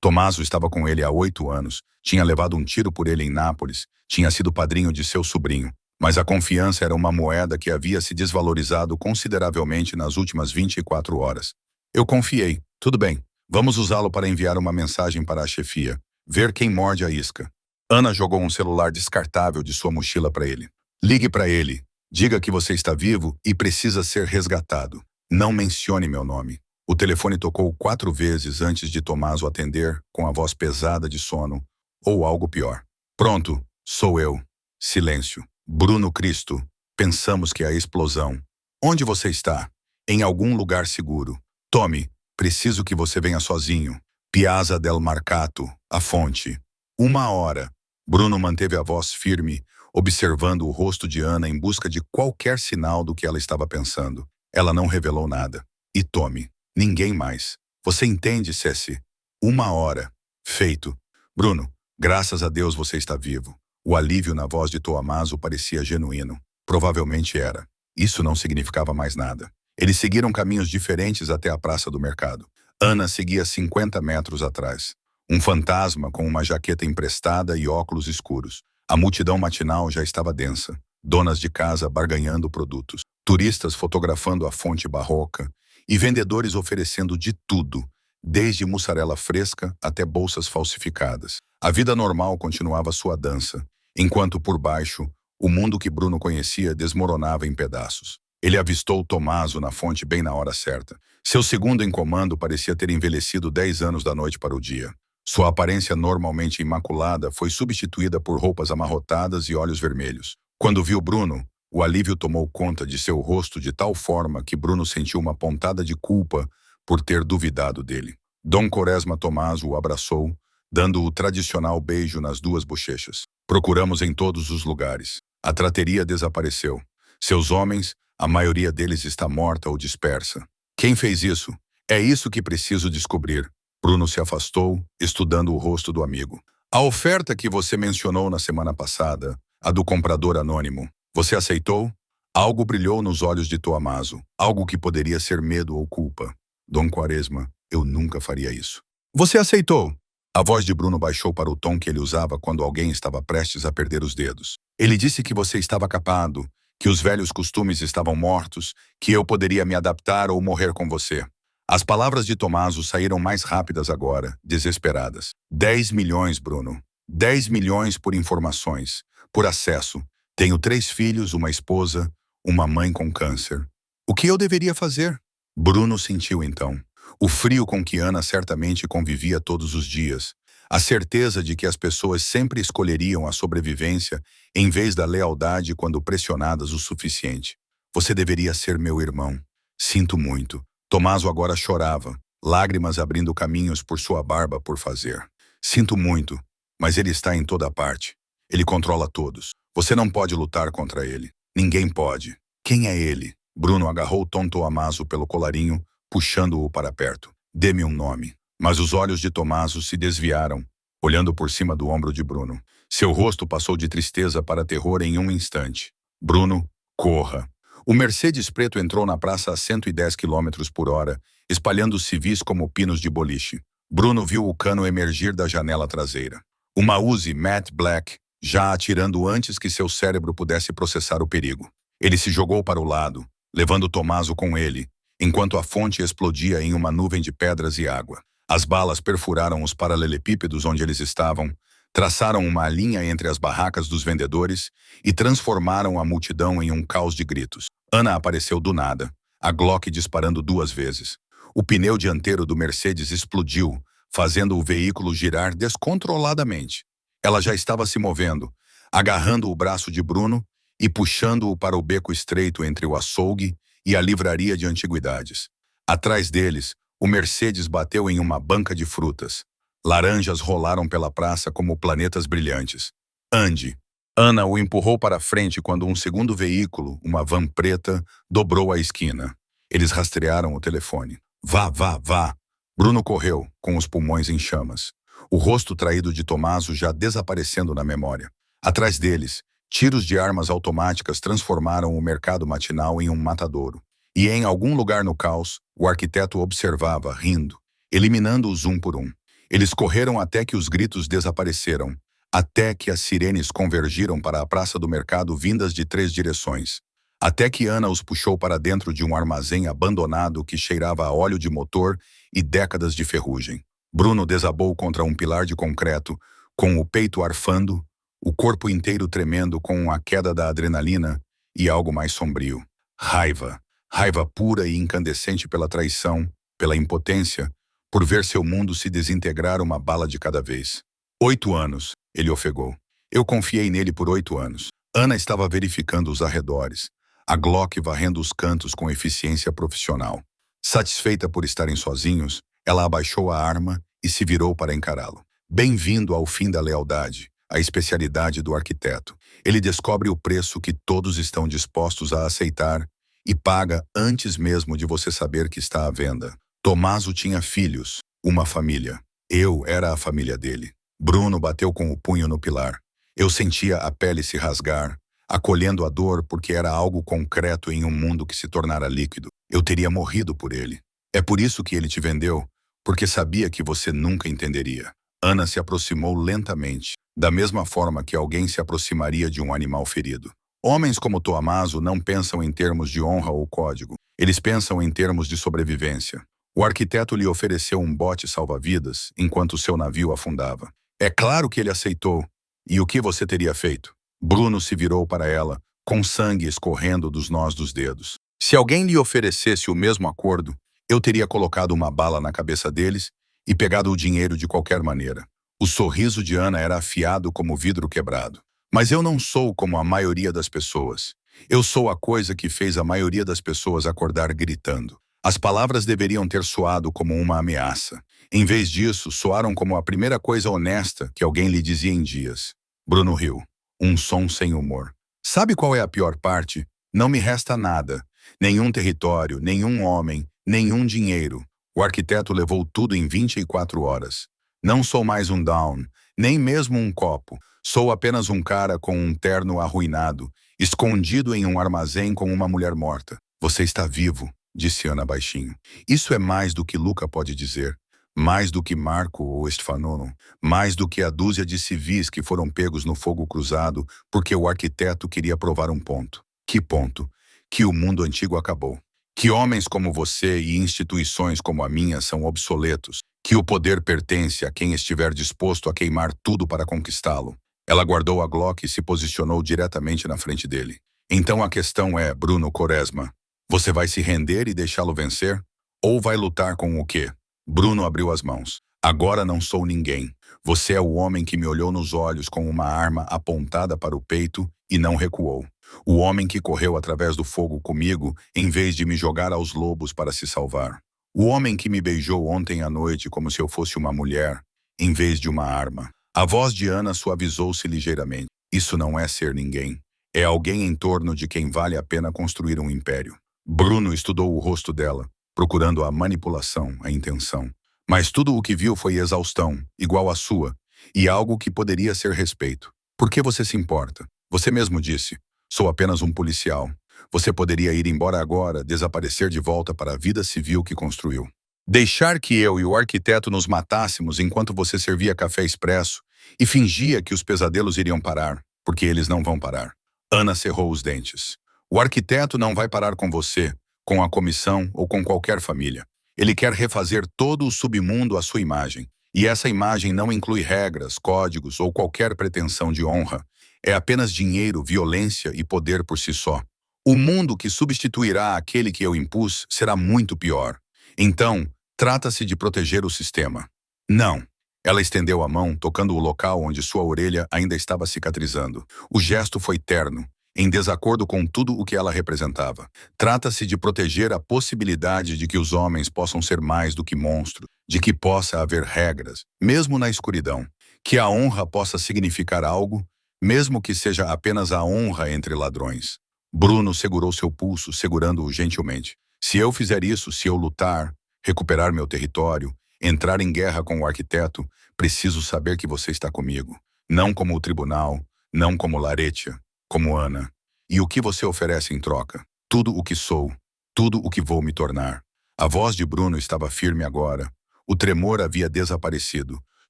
Tommaso estava com ele há 8 anos, tinha levado um tiro por ele em Nápoles, tinha sido padrinho de seu sobrinho. Mas a confiança era uma moeda que havia se desvalorizado consideravelmente nas últimas 24 horas. Eu confiei. Tudo bem. Vamos usá-lo para enviar uma mensagem para a chefia. Ver quem morde a isca. Ana jogou um celular descartável de sua mochila para ele. Ligue para ele. Diga que você está vivo e precisa ser resgatado. Não mencione meu nome. O telefone tocou 4 vezes antes de Tommaso atender, com a voz pesada de sono, ou algo pior. Pronto, sou eu. Silêncio. Bruno Cristo. Pensamos que é a explosão. Onde você está? Em algum lugar seguro. Tome, preciso que você venha sozinho. Piazza del Mercato, a fonte. 1 hora. Bruno manteve a voz firme, observando o rosto de Ana em busca de qualquer sinal do que ela estava pensando. Ela não revelou nada. E tome. Ninguém mais. Você entende, Ceci? 1 hora. Feito. Bruno, graças a Deus você está vivo. O alívio na voz de Tommaso parecia genuíno. Provavelmente era. Isso não significava mais nada. Eles seguiram caminhos diferentes até a praça do mercado. Ana seguia 50 metros atrás. Um fantasma com uma jaqueta emprestada e óculos escuros. A multidão matinal já estava densa. Donas de casa barganhando produtos. Turistas fotografando a fonte barroca. E vendedores oferecendo de tudo, desde mussarela fresca até bolsas falsificadas. A vida normal continuava sua dança, enquanto por baixo, o mundo que Bruno conhecia desmoronava em pedaços. Ele avistou Tommaso na fonte bem na hora certa. Seu segundo em comando parecia ter envelhecido 10 anos da noite para o dia. Sua aparência normalmente imaculada foi substituída por roupas amarrotadas e olhos vermelhos. Quando viu Bruno, o alívio tomou conta de seu rosto de tal forma que Bruno sentiu uma pontada de culpa por ter duvidado dele. Dom Quaresma Tommaso o abraçou, dando o tradicional beijo nas 2 bochechas. Procuramos em todos os lugares. A trateria desapareceu. Seus homens, a maioria deles está morta ou dispersa. Quem fez isso? É isso que preciso descobrir. Bruno se afastou, estudando o rosto do amigo. A oferta que você mencionou na semana passada, a do comprador anônimo, você aceitou? Algo brilhou nos olhos de Tommaso, algo que poderia ser medo ou culpa. Dom Quaresma, eu nunca faria isso. Você aceitou? A voz de Bruno baixou para o tom que ele usava quando alguém estava prestes a perder os dedos. Ele disse que você estava capado, que os velhos costumes estavam mortos, que eu poderia me adaptar ou morrer com você. As palavras de Tommaso saíram mais rápidas agora, desesperadas. 10 milhões, Bruno. 10 milhões por informações, por acesso. Tenho 3 filhos, uma esposa, uma mãe com câncer. O que eu deveria fazer? Bruno sentiu então. O frio com que Ana certamente convivia todos os dias. A certeza de que as pessoas sempre escolheriam a sobrevivência em vez da lealdade quando pressionadas o suficiente. Você deveria ser meu irmão. Sinto muito. Tommaso agora chorava, lágrimas abrindo caminhos por sua barba por fazer. Sinto muito, mas ele está em toda parte. Ele controla todos. Você não pode lutar contra ele. Ninguém pode. Quem é ele? Bruno agarrou Tommaso pelo colarinho, puxando-o para perto. Dê-me um nome. Mas os olhos de Tommaso se desviaram, olhando por cima do ombro de Bruno. Seu rosto passou de tristeza para terror em um instante. Bruno, corra. O Mercedes preto entrou na praça a 110 km por hora, espalhando civis como pinos de boliche. Bruno viu o cano emergir da janela traseira. Uma Uzi Matte Black, já atirando antes que seu cérebro pudesse processar o perigo. Ele se jogou para o lado, levando Tommaso com ele, enquanto a fonte explodia em uma nuvem de pedras e água. As balas perfuraram os paralelepípedos onde eles estavam, traçaram uma linha entre as barracas dos vendedores e transformaram a multidão em um caos de gritos. Ana apareceu do nada, a Glock disparando 2 vezes. O pneu dianteiro do Mercedes explodiu, fazendo o veículo girar descontroladamente. Ela já estava se movendo, agarrando o braço de Bruno e puxando-o para o beco estreito entre o açougue e a livraria de antiguidades. Atrás deles, o Mercedes bateu em uma banca de frutas. Laranjas rolaram pela praça como planetas brilhantes. Ande. Ana o empurrou para frente quando um segundo veículo, uma van preta, dobrou a esquina. Eles rastrearam o telefone. Vá, vá, vá. Bruno correu, com os pulmões em chamas. O rosto traído de Tommaso já desaparecendo na memória. Atrás deles, Tiros de armas automáticas transformaram o mercado matinal em um matadouro. E em algum lugar no caos, o arquiteto observava, rindo, eliminando-os um por um. Eles correram até que os gritos desapareceram, até que as sirenes convergiram para a praça do mercado vindas de 3 direções. Até que Ana os puxou para dentro de um armazém abandonado que cheirava a óleo de motor e décadas de ferrugem. Bruno desabou contra um pilar de concreto, com o peito arfando, o corpo inteiro tremendo com a queda da adrenalina e algo mais sombrio. Raiva. Raiva pura e incandescente pela traição, pela impotência, por ver seu mundo se desintegrar uma bala de cada vez. 8 anos, ele ofegou. Eu confiei nele por 8 anos. Ana estava verificando os arredores, a Glock varrendo os cantos com eficiência profissional. Satisfeita por estarem sozinhos, ela abaixou a arma e se virou para encará-lo. Bem-vindo ao fim da lealdade, a especialidade do arquiteto. Ele descobre o preço que todos estão dispostos a aceitar e paga antes mesmo de você saber que está à venda. Tomaso tinha filhos, uma família. Eu era a família dele. Bruno bateu com o punho no pilar. Eu sentia a pele se rasgar, acolhendo a dor porque era algo concreto em um mundo que se tornara líquido. Eu teria morrido por ele. É por isso que ele te vendeu, porque sabia que você nunca entenderia. Ana se aproximou lentamente, da mesma forma que alguém se aproximaria de um animal ferido. Homens como Tomaso não pensam em termos de honra ou código. Eles pensam em termos de sobrevivência. O arquiteto lhe ofereceu um bote salva-vidas enquanto seu navio afundava. É claro que ele aceitou. E o que você teria feito? Bruno se virou para ela, com sangue escorrendo dos nós dos dedos. Se alguém lhe oferecesse o mesmo acordo, eu teria colocado uma bala na cabeça deles e pegado o dinheiro de qualquer maneira. O sorriso de Ana era afiado como vidro quebrado. Mas eu não sou como a maioria das pessoas. Eu sou a coisa que fez a maioria das pessoas acordar gritando. As palavras deveriam ter soado como uma ameaça. Em vez disso, soaram como a primeira coisa honesta que alguém lhe dizia em dias. Bruno riu. Um som sem humor. Sabe qual é a pior parte? Não me resta nada. Nenhum território, nenhum homem, nenhum dinheiro. O arquiteto levou tudo em 24 horas. Não sou mais um down, nem mesmo um copo. Sou apenas um cara com um terno arruinado, escondido em um armazém com uma mulher morta. Você está vivo, disse Ana baixinho. Isso é mais do que Luca pode dizer. Mais do que Marco ou Stefano. Mais do que a dúzia de civis que foram pegos no fogo cruzado porque o arquiteto queria provar um ponto. Que ponto? Que o mundo antigo acabou. Que homens como você e instituições como a minha são obsoletos. Que o poder pertence a quem estiver disposto a queimar tudo para conquistá-lo. Ela guardou a Glock e se posicionou diretamente na frente dele. Então a questão é, Bruno Quaresma, você vai se render e deixá-lo vencer? Ou vai lutar com o quê? Bruno abriu as mãos. Agora não sou ninguém. Você é o homem que me olhou nos olhos com uma arma apontada para o peito e não recuou. O homem que correu através do fogo comigo em vez de me jogar aos lobos para se salvar. O homem que me beijou ontem à noite como se eu fosse uma mulher, em vez de uma arma. A voz de Ana suavizou-se ligeiramente. Isso não é ser ninguém. É alguém em torno de quem vale a pena construir um império. Bruno estudou o rosto dela, procurando a manipulação, a intenção. Mas tudo o que viu foi exaustão, igual à sua, e algo que poderia ser respeito. Por que você se importa? Você mesmo disse, sou apenas um policial. Você poderia ir embora agora, desaparecer de volta para a vida civil que construiu. Deixar que eu e o arquiteto nos matássemos enquanto você servia café expresso e fingia que os pesadelos iriam parar, porque eles não vão parar. Ana cerrou os dentes. O arquiteto não vai parar com você, com a comissão ou com qualquer família. Ele quer refazer todo o submundo à sua imagem. E essa imagem não inclui regras, códigos ou qualquer pretensão de honra. É apenas dinheiro, violência e poder por si só. O mundo que substituirá aquele que eu impus será muito pior. Então, trata-se de proteger o sistema. Não. Ela estendeu a mão, tocando o local onde sua orelha ainda estava cicatrizando. O gesto foi terno, em desacordo com tudo o que ela representava. Trata-se de proteger a possibilidade de que os homens possam ser mais do que monstros, de que possa haver regras, mesmo na escuridão, que a honra possa significar algo, mesmo que seja apenas a honra entre ladrões. Bruno segurou seu pulso, segurando-o gentilmente. Se eu fizer isso, se eu lutar, recuperar meu território, entrar em guerra com o arquiteto, preciso saber que você está comigo. Não como o tribunal, não como Laretia, como Ana. E o que você oferece em troca? Tudo o que sou, tudo o que vou me tornar. A voz de Bruno estava firme agora. O tremor havia desaparecido,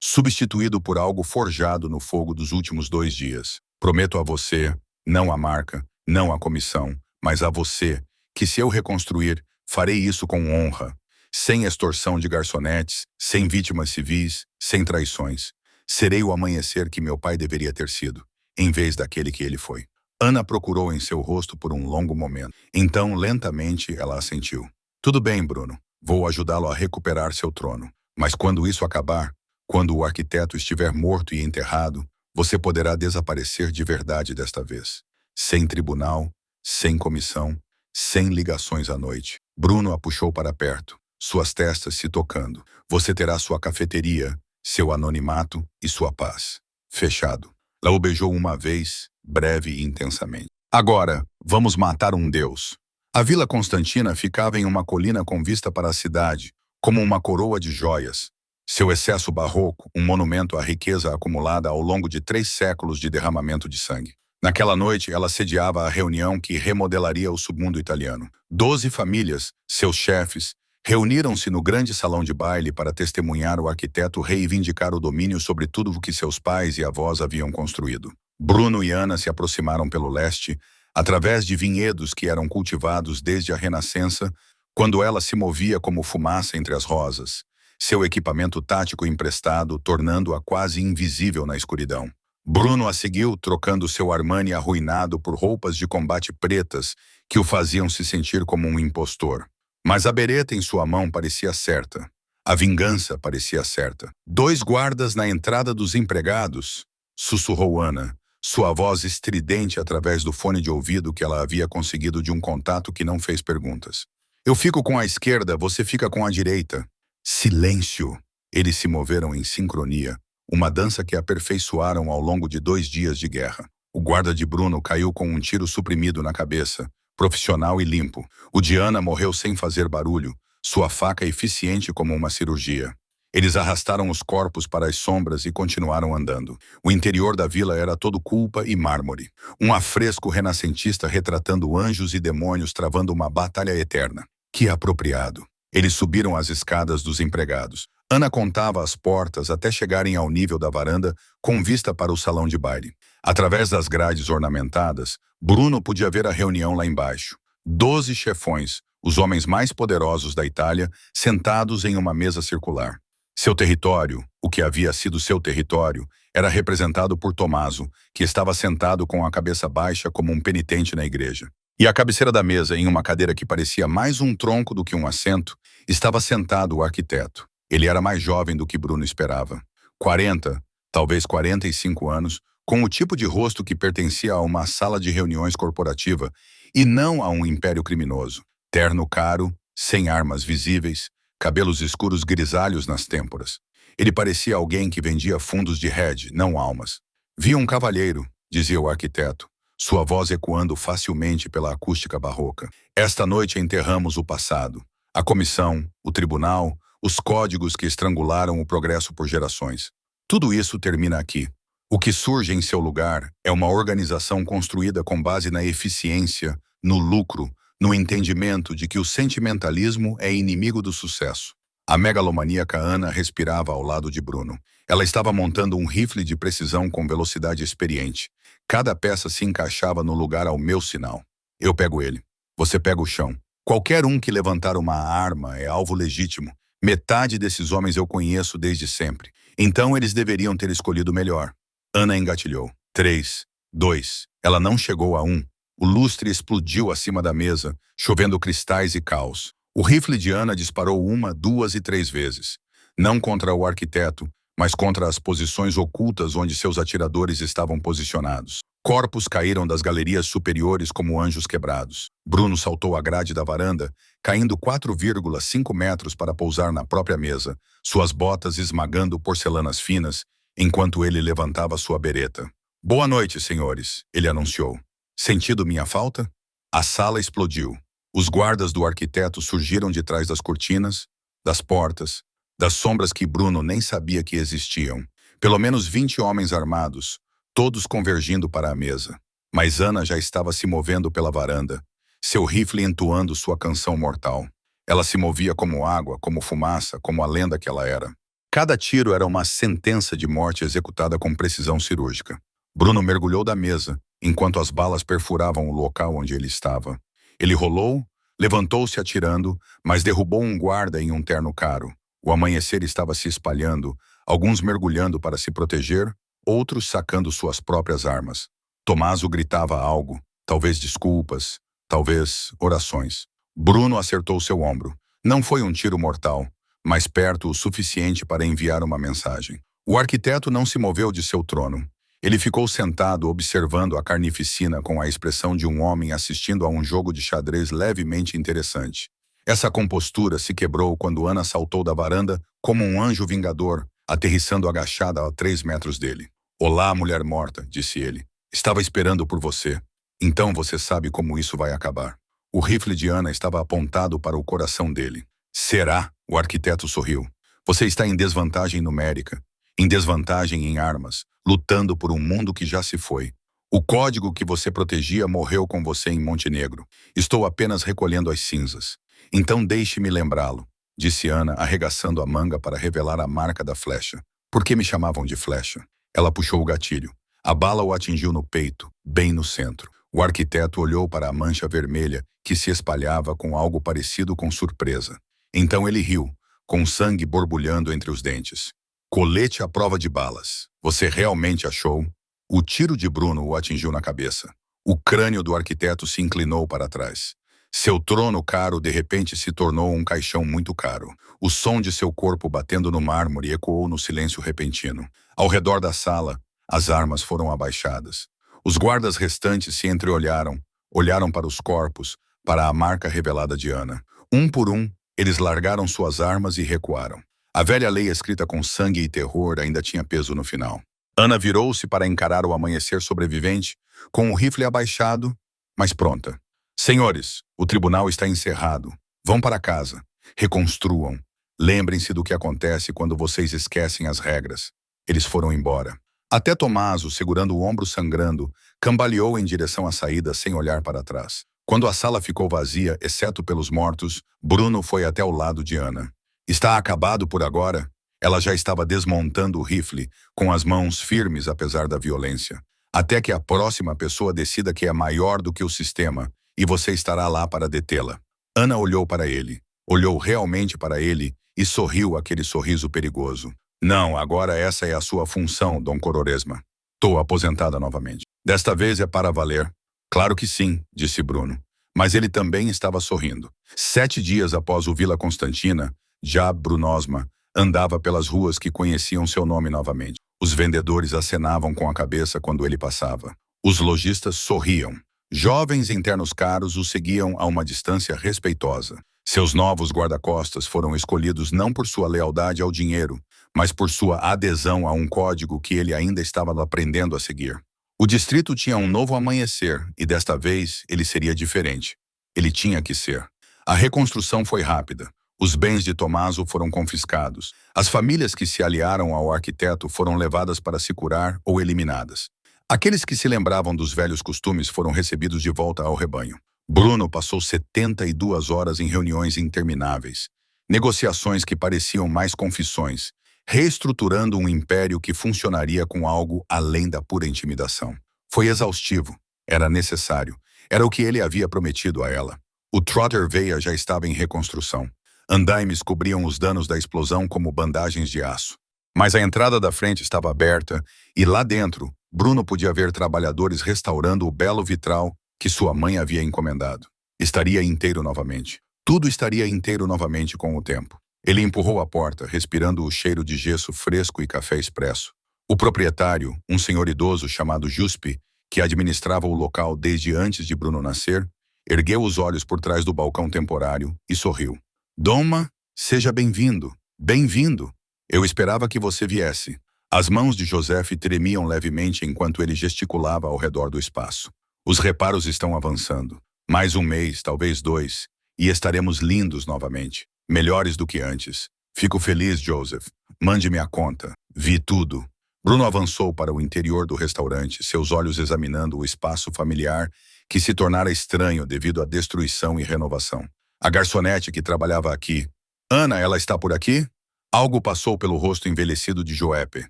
substituído por algo forjado no fogo dos últimos 2 dias. Prometo a você, não a marca, não a comissão, mas a você, que se eu reconstruir, farei isso com honra, sem extorsão de garçonetes, sem vítimas civis, sem traições. Serei o amanhecer que meu pai deveria ter sido, em vez daquele que ele foi. Ana procurou em seu rosto por um longo momento. Então, lentamente, ela assentiu. Tudo bem, Bruno. Vou ajudá-lo a recuperar seu trono. Mas quando isso acabar, quando o arquiteto estiver morto e enterrado, você poderá desaparecer de verdade desta vez. Sem tribunal, sem comissão, sem ligações à noite. Bruno a puxou para perto, suas testas se tocando. Você terá sua cafeteria, seu anonimato e sua paz. Fechado. Ela o beijou uma vez, breve e intensamente. Agora, vamos matar um deus. A Vila Constantina ficava em uma colina com vista para a cidade, como uma coroa de joias. Seu excesso barroco, um monumento à riqueza acumulada ao longo de 3 séculos de derramamento de sangue. Naquela noite, ela sediava a reunião que remodelaria o submundo italiano. 12 famílias, seus chefes, reuniram-se no grande salão de baile para testemunhar o arquiteto reivindicar o domínio sobre tudo o que seus pais e avós haviam construído. Bruno e Ana se aproximaram pelo leste, através de vinhedos que eram cultivados desde a Renascença, quando ela se movia como fumaça entre as rosas, seu equipamento tático emprestado, tornando-a quase invisível na escuridão. Bruno a seguiu, trocando seu Armani arruinado por roupas de combate pretas que o faziam se sentir como um impostor. Mas a bereta em sua mão parecia certa. A vingança parecia certa. 2 guardas na entrada dos empregados, sussurrou Ana, sua voz estridente através do fone de ouvido que ela havia conseguido de um contato que não fez perguntas. Eu fico com a esquerda, você fica com a direita. Silêncio! Eles se moveram em sincronia, uma dança que aperfeiçoaram ao longo de 2 dias de guerra. O guarda de Bruno caiu com um tiro suprimido na cabeça, profissional e limpo. O de Ana morreu sem fazer barulho, sua faca eficiente como uma cirurgia. Eles arrastaram os corpos para as sombras e continuaram andando. O interior da vila era todo culpa e mármore. Um afresco renascentista retratando anjos e demônios travando uma batalha eterna. Que apropriado! Eles subiram as escadas dos empregados. Ana contava as portas até chegarem ao nível da varanda, com vista para o salão de baile. Através das grades ornamentadas, Bruno podia ver a reunião lá embaixo. 12 chefões, os homens mais poderosos da Itália, sentados em uma mesa circular. Seu território, o que havia sido seu território, era representado por Tommaso, que estava sentado com a cabeça baixa como um penitente na igreja. E à cabeceira da mesa, em uma cadeira que parecia mais um tronco do que um assento, estava sentado o arquiteto. Ele era mais jovem do que Bruno esperava. 40, talvez 45 anos, com o tipo de rosto que pertencia a uma sala de reuniões corporativa e não a um império criminoso. Terno caro, sem armas visíveis, cabelos escuros grisalhos nas têmporas. Ele parecia alguém que vendia fundos de hedge, não almas. Vi um cavalheiro, dizia o arquiteto, sua voz ecoando facilmente pela acústica barroca. Esta noite enterramos o passado, a comissão, o tribunal, os códigos que estrangularam o progresso por gerações. Tudo isso termina aqui. O que surge em seu lugar é uma organização construída com base na eficiência, no lucro, no entendimento de que o sentimentalismo é inimigo do sucesso. A megalomaníaca Ana respirava ao lado de Bruno. Ela estava montando um rifle de precisão com velocidade experiente. Cada peça se encaixava no lugar ao meu sinal. Eu pego ele. Você pega o chão. Qualquer um que levantar uma arma é alvo legítimo. Metade desses homens eu conheço desde sempre. Então eles deveriam ter escolhido melhor. Ana engatilhou. 3, 2. Ela não chegou a 1. O lustre explodiu acima da mesa, chovendo cristais e caos. O rifle de Ana disparou 1, 2 e 3 vezes. Não contra o arquiteto, mas contra as posições ocultas onde seus atiradores estavam posicionados. Corpos caíram das galerias superiores como anjos quebrados. Bruno saltou a grade da varanda, caindo 4,5 metros para pousar na própria mesa, suas botas esmagando porcelanas finas, enquanto ele levantava sua bereta. Boa noite, senhores, ele anunciou. Sentido minha falta? A sala explodiu. Os guardas do arquiteto surgiram de trás das cortinas, das portas, das sombras que Bruno nem sabia que existiam. Pelo menos 20 homens armados, todos convergindo para a mesa. Mas Ana já estava se movendo pela varanda, seu rifle entoando sua canção mortal. Ela se movia como água, como fumaça, como a lenda que ela era. Cada tiro era uma sentença de morte executada com precisão cirúrgica. Bruno mergulhou da mesa, enquanto as balas perfuravam o local onde ele estava. Ele rolou, levantou-se atirando, mas derrubou um guarda em um terno caro. O amanhecer estava se espalhando, alguns mergulhando para se proteger, outros sacando suas próprias armas. Tomaso gritava algo, talvez desculpas, talvez orações. Bruno acertou seu ombro. Não foi um tiro mortal, mas perto o suficiente para enviar uma mensagem. O arquiteto não se moveu de seu trono. Ele ficou sentado observando a carnificina com a expressão de um homem assistindo a um jogo de xadrez levemente interessante. Essa compostura se quebrou quando Ana saltou da varanda como um anjo vingador, aterrissando agachada a 3 metros dele. "Olá, mulher morta", disse ele. "Estava esperando por você. Então você sabe como isso vai acabar." O rifle de Ana estava apontado para o coração dele. "Será?" O arquiteto sorriu. "Você está em desvantagem numérica, em desvantagem em armas, lutando por um mundo que já se foi. O código que você protegia morreu com você em Montenegro. Estou apenas recolhendo as cinzas. Então deixe-me lembrá-lo", disse Ana, arregaçando a manga para revelar a marca da flecha. "Por que me chamavam de flecha?" Ela puxou o gatilho. A bala o atingiu no peito, bem no centro. O arquiteto olhou para a mancha vermelha que se espalhava com algo parecido com surpresa. Então ele riu, com sangue borbulhando entre os dentes. "Colete à prova de balas. Você realmente achou?" O tiro de Bruno o atingiu na cabeça. O crânio do arquiteto se inclinou para trás. Seu trono caro de repente se tornou um caixão muito caro. O som de seu corpo batendo no mármore ecoou no silêncio repentino. Ao redor da sala, as armas foram abaixadas. Os guardas restantes se entreolharam, olharam para os corpos, para a marca revelada de Ana. Um por um, eles largaram suas armas e recuaram. A velha lei escrita com sangue e terror ainda tinha peso no final. Ana virou-se para encarar o amanhecer sobrevivente, com o rifle abaixado, mas pronta. "Senhores, o tribunal está encerrado. Vão para casa. Reconstruam. Lembrem-se do que acontece quando vocês esquecem as regras." Eles foram embora. Até Tomaso, segurando o ombro sangrando, cambaleou em direção à saída sem olhar para trás. Quando a sala ficou vazia, exceto pelos mortos, Bruno foi até o lado de Ana. "Está acabado por agora?" Ela já estava desmontando o rifle, com as mãos firmes apesar da violência. "Até que a próxima pessoa decida que é maior do que o sistema, e você estará lá para detê-la." Ana olhou para ele, olhou realmente para ele e sorriu aquele sorriso perigoso. "Não, agora essa é a sua função, Dom Cororesma. Estou aposentada novamente. Desta vez é para valer." "Claro que sim", disse Bruno. Mas ele também estava sorrindo. 7 dias após o Vila Constantina, já Brunosma andava pelas ruas que conheciam seu nome novamente. Os vendedores acenavam com a cabeça quando ele passava. Os lojistas sorriam. Jovens em ternos caros o seguiam a uma distância respeitosa. Seus novos guarda-costas foram escolhidos não por sua lealdade ao dinheiro, mas por sua adesão a um código que ele ainda estava aprendendo a seguir. O distrito tinha um novo amanhecer e desta vez ele seria diferente. Ele tinha que ser. A reconstrução foi rápida. Os bens de Tomaso foram confiscados. As famílias que se aliaram ao arquiteto foram levadas para se curar ou eliminadas. Aqueles que se lembravam dos velhos costumes foram recebidos de volta ao rebanho. Bruno passou 72 horas em reuniões intermináveis, negociações que pareciam mais confissões, reestruturando um império que funcionaria com algo além da pura intimidação. Foi exaustivo, era necessário, era o que ele havia prometido a ela. O Trotter Veia já estava em reconstrução. Andaimes cobriam os danos da explosão como bandagens de aço. Mas a entrada da frente estava aberta e lá dentro, Bruno podia ver trabalhadores restaurando o belo vitral que sua mãe havia encomendado. Estaria inteiro novamente. Tudo estaria inteiro novamente com o tempo. Ele empurrou a porta, respirando o cheiro de gesso fresco e café expresso. O proprietário, um senhor idoso chamado Juspe, que administrava o local desde antes de Bruno nascer, ergueu os olhos por trás do balcão temporário e sorriu. "Doma, seja bem-vindo. Bem-vindo. Eu esperava que você viesse." As mãos de Joseph tremiam levemente enquanto ele gesticulava ao redor do espaço. "Os reparos estão avançando. Mais um mês, talvez 2, e estaremos lindos novamente. Melhores do que antes. Fico feliz, Joseph. Mande-me a conta. Vi tudo." Bruno avançou para o interior do restaurante, seus olhos examinando o espaço familiar que se tornara estranho devido à destruição e renovação. A garçonete que trabalhava aqui. Ana, ela está por aqui? Algo passou pelo rosto envelhecido de Joepe.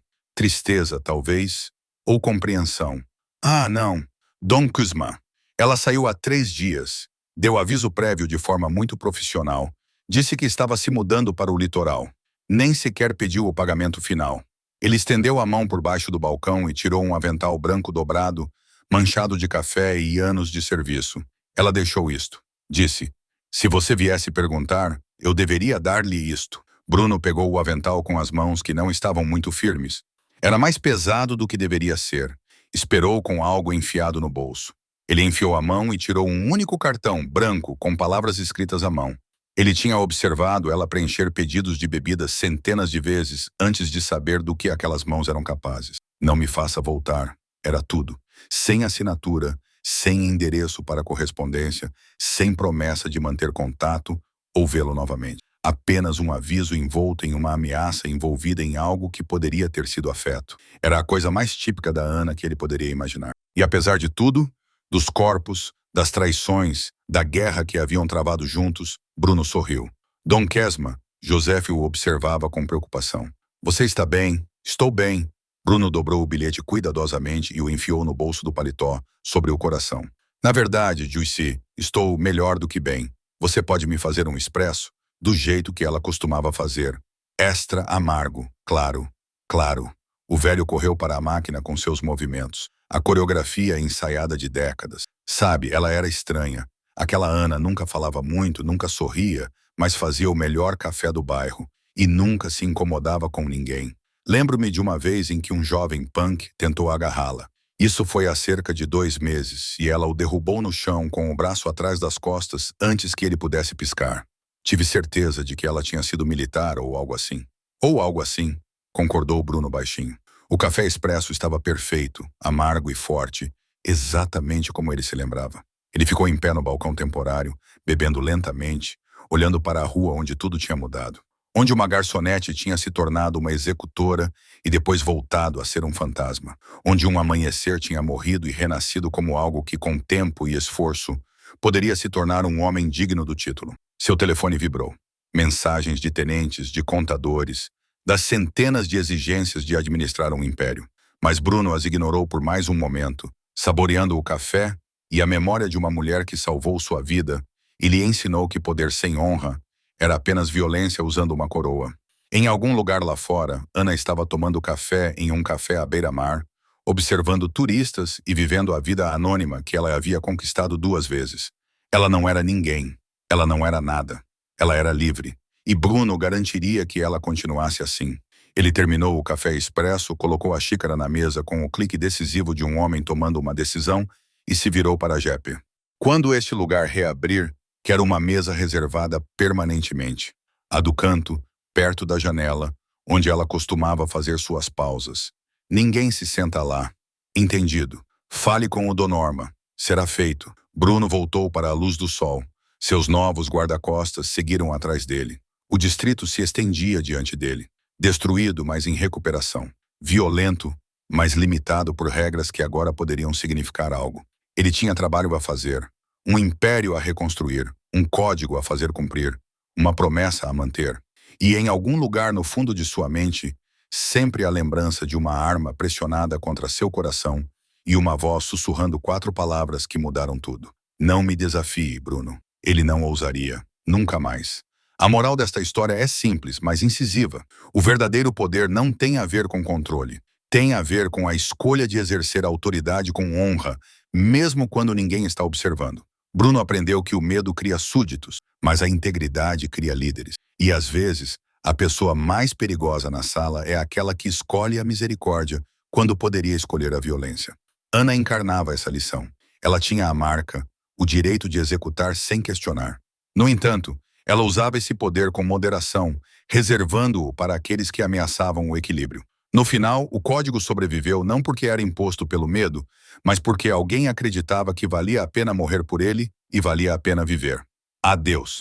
Tristeza, talvez, ou compreensão. Ah, não. Dom Cusma. Ela saiu há 3 dias. Deu aviso prévio de forma muito profissional. Disse que estava se mudando para o litoral. Nem sequer pediu o pagamento final. Ele estendeu a mão por baixo do balcão e tirou um avental branco dobrado, manchado de café e anos de serviço. Ela deixou isto. Disse, se você viesse perguntar, eu deveria dar-lhe isto. Bruno pegou o avental com as mãos que não estavam muito firmes. Era mais pesado do que deveria ser. Esperou com algo enfiado no bolso. Ele enfiou a mão e tirou um único cartão, branco, com palavras escritas à mão. Ele tinha observado ela preencher pedidos de bebidas centenas de vezes antes de saber do que aquelas mãos eram capazes. Não me faça voltar. Era tudo. Sem assinatura, sem endereço para correspondência, sem promessa de manter contato ou vê-lo novamente. Apenas um aviso envolto em uma ameaça envolvida em algo que poderia ter sido afeto. Era a coisa mais típica da Ana que ele poderia imaginar. E apesar de tudo, dos corpos, das traições, da guerra que haviam travado juntos, Bruno sorriu. Dom Kesma, Joseph o observava com preocupação. Você está bem? Estou bem. Bruno dobrou o bilhete cuidadosamente e o enfiou no bolso do paletó, sobre o coração. Na verdade, Juicy, estou melhor do que bem. Você pode me fazer um expresso? Do jeito que ela costumava fazer. Extra amargo, claro, claro. O velho correu para a máquina com seus movimentos. A coreografia ensaiada de décadas. Sabe, ela era estranha. Aquela Ana nunca falava muito, nunca sorria, mas fazia o melhor café do bairro. E nunca se incomodava com ninguém. Lembro-me de uma vez em que um jovem punk tentou agarrá-la. Isso foi há cerca de 2 meses, e ela o derrubou no chão com o braço atrás das costas antes que ele pudesse piscar. Tive certeza de que ela tinha sido militar ou algo assim. Ou algo assim, concordou Bruno baixinho. O café expresso estava perfeito, amargo e forte, exatamente como ele se lembrava. Ele ficou em pé no balcão temporário, bebendo lentamente, olhando para a rua onde tudo tinha mudado. Onde uma garçonete tinha se tornado uma executora e depois voltado a ser um fantasma. Onde um amanhecer tinha morrido e renascido como algo que, com tempo e esforço, poderia se tornar um homem digno do título. Seu telefone vibrou. Mensagens de tenentes, de contadores, das centenas de exigências de administrar um império. Mas Bruno as ignorou por mais um momento, saboreando o café e a memória de uma mulher que salvou sua vida e lhe ensinou que poder sem honra era apenas violência usando uma coroa. Em algum lugar lá fora, Ana estava tomando café em um café à beira-mar, observando turistas e vivendo a vida anônima que ela havia conquistado 2 vezes. Ela não era ninguém. Ela não era nada. Ela era livre. E Bruno garantiria que ela continuasse assim. Ele terminou o café expresso, colocou a xícara na mesa com o clique decisivo de um homem tomando uma decisão e se virou para Jeppe. Quando este lugar reabrir, quero uma mesa reservada permanentemente. A do canto, perto da janela, onde ela costumava fazer suas pausas. Ninguém se senta lá. Entendido. Fale com o Donorma. Será feito. Bruno voltou para a luz do sol. Seus novos guarda-costas seguiram atrás dele. O distrito se estendia diante dele. Destruído, mas em recuperação. Violento, mas limitado por regras que agora poderiam significar algo. Ele tinha trabalho a fazer. Um império a reconstruir. Um código a fazer cumprir. Uma promessa a manter. E em algum lugar no fundo de sua mente, sempre a lembrança de uma arma pressionada contra seu coração e uma voz sussurrando 4 palavras que mudaram tudo. Não me desafie, Bruno. Ele não ousaria. Nunca mais. A moral desta história é simples, mas incisiva. O verdadeiro poder não tem a ver com controle. Tem a ver com a escolha de exercer autoridade com honra, mesmo quando ninguém está observando. Bruno aprendeu que o medo cria súditos, mas a integridade cria líderes. E às vezes, a pessoa mais perigosa na sala é aquela que escolhe a misericórdia quando poderia escolher a violência. Ana encarnava essa lição. Ela tinha a marca, o direito de executar sem questionar. No entanto, ela usava esse poder com moderação, reservando-o para aqueles que ameaçavam o equilíbrio. No final, o código sobreviveu não porque era imposto pelo medo, mas porque alguém acreditava que valia a pena morrer por ele e valia a pena viver. Adeus.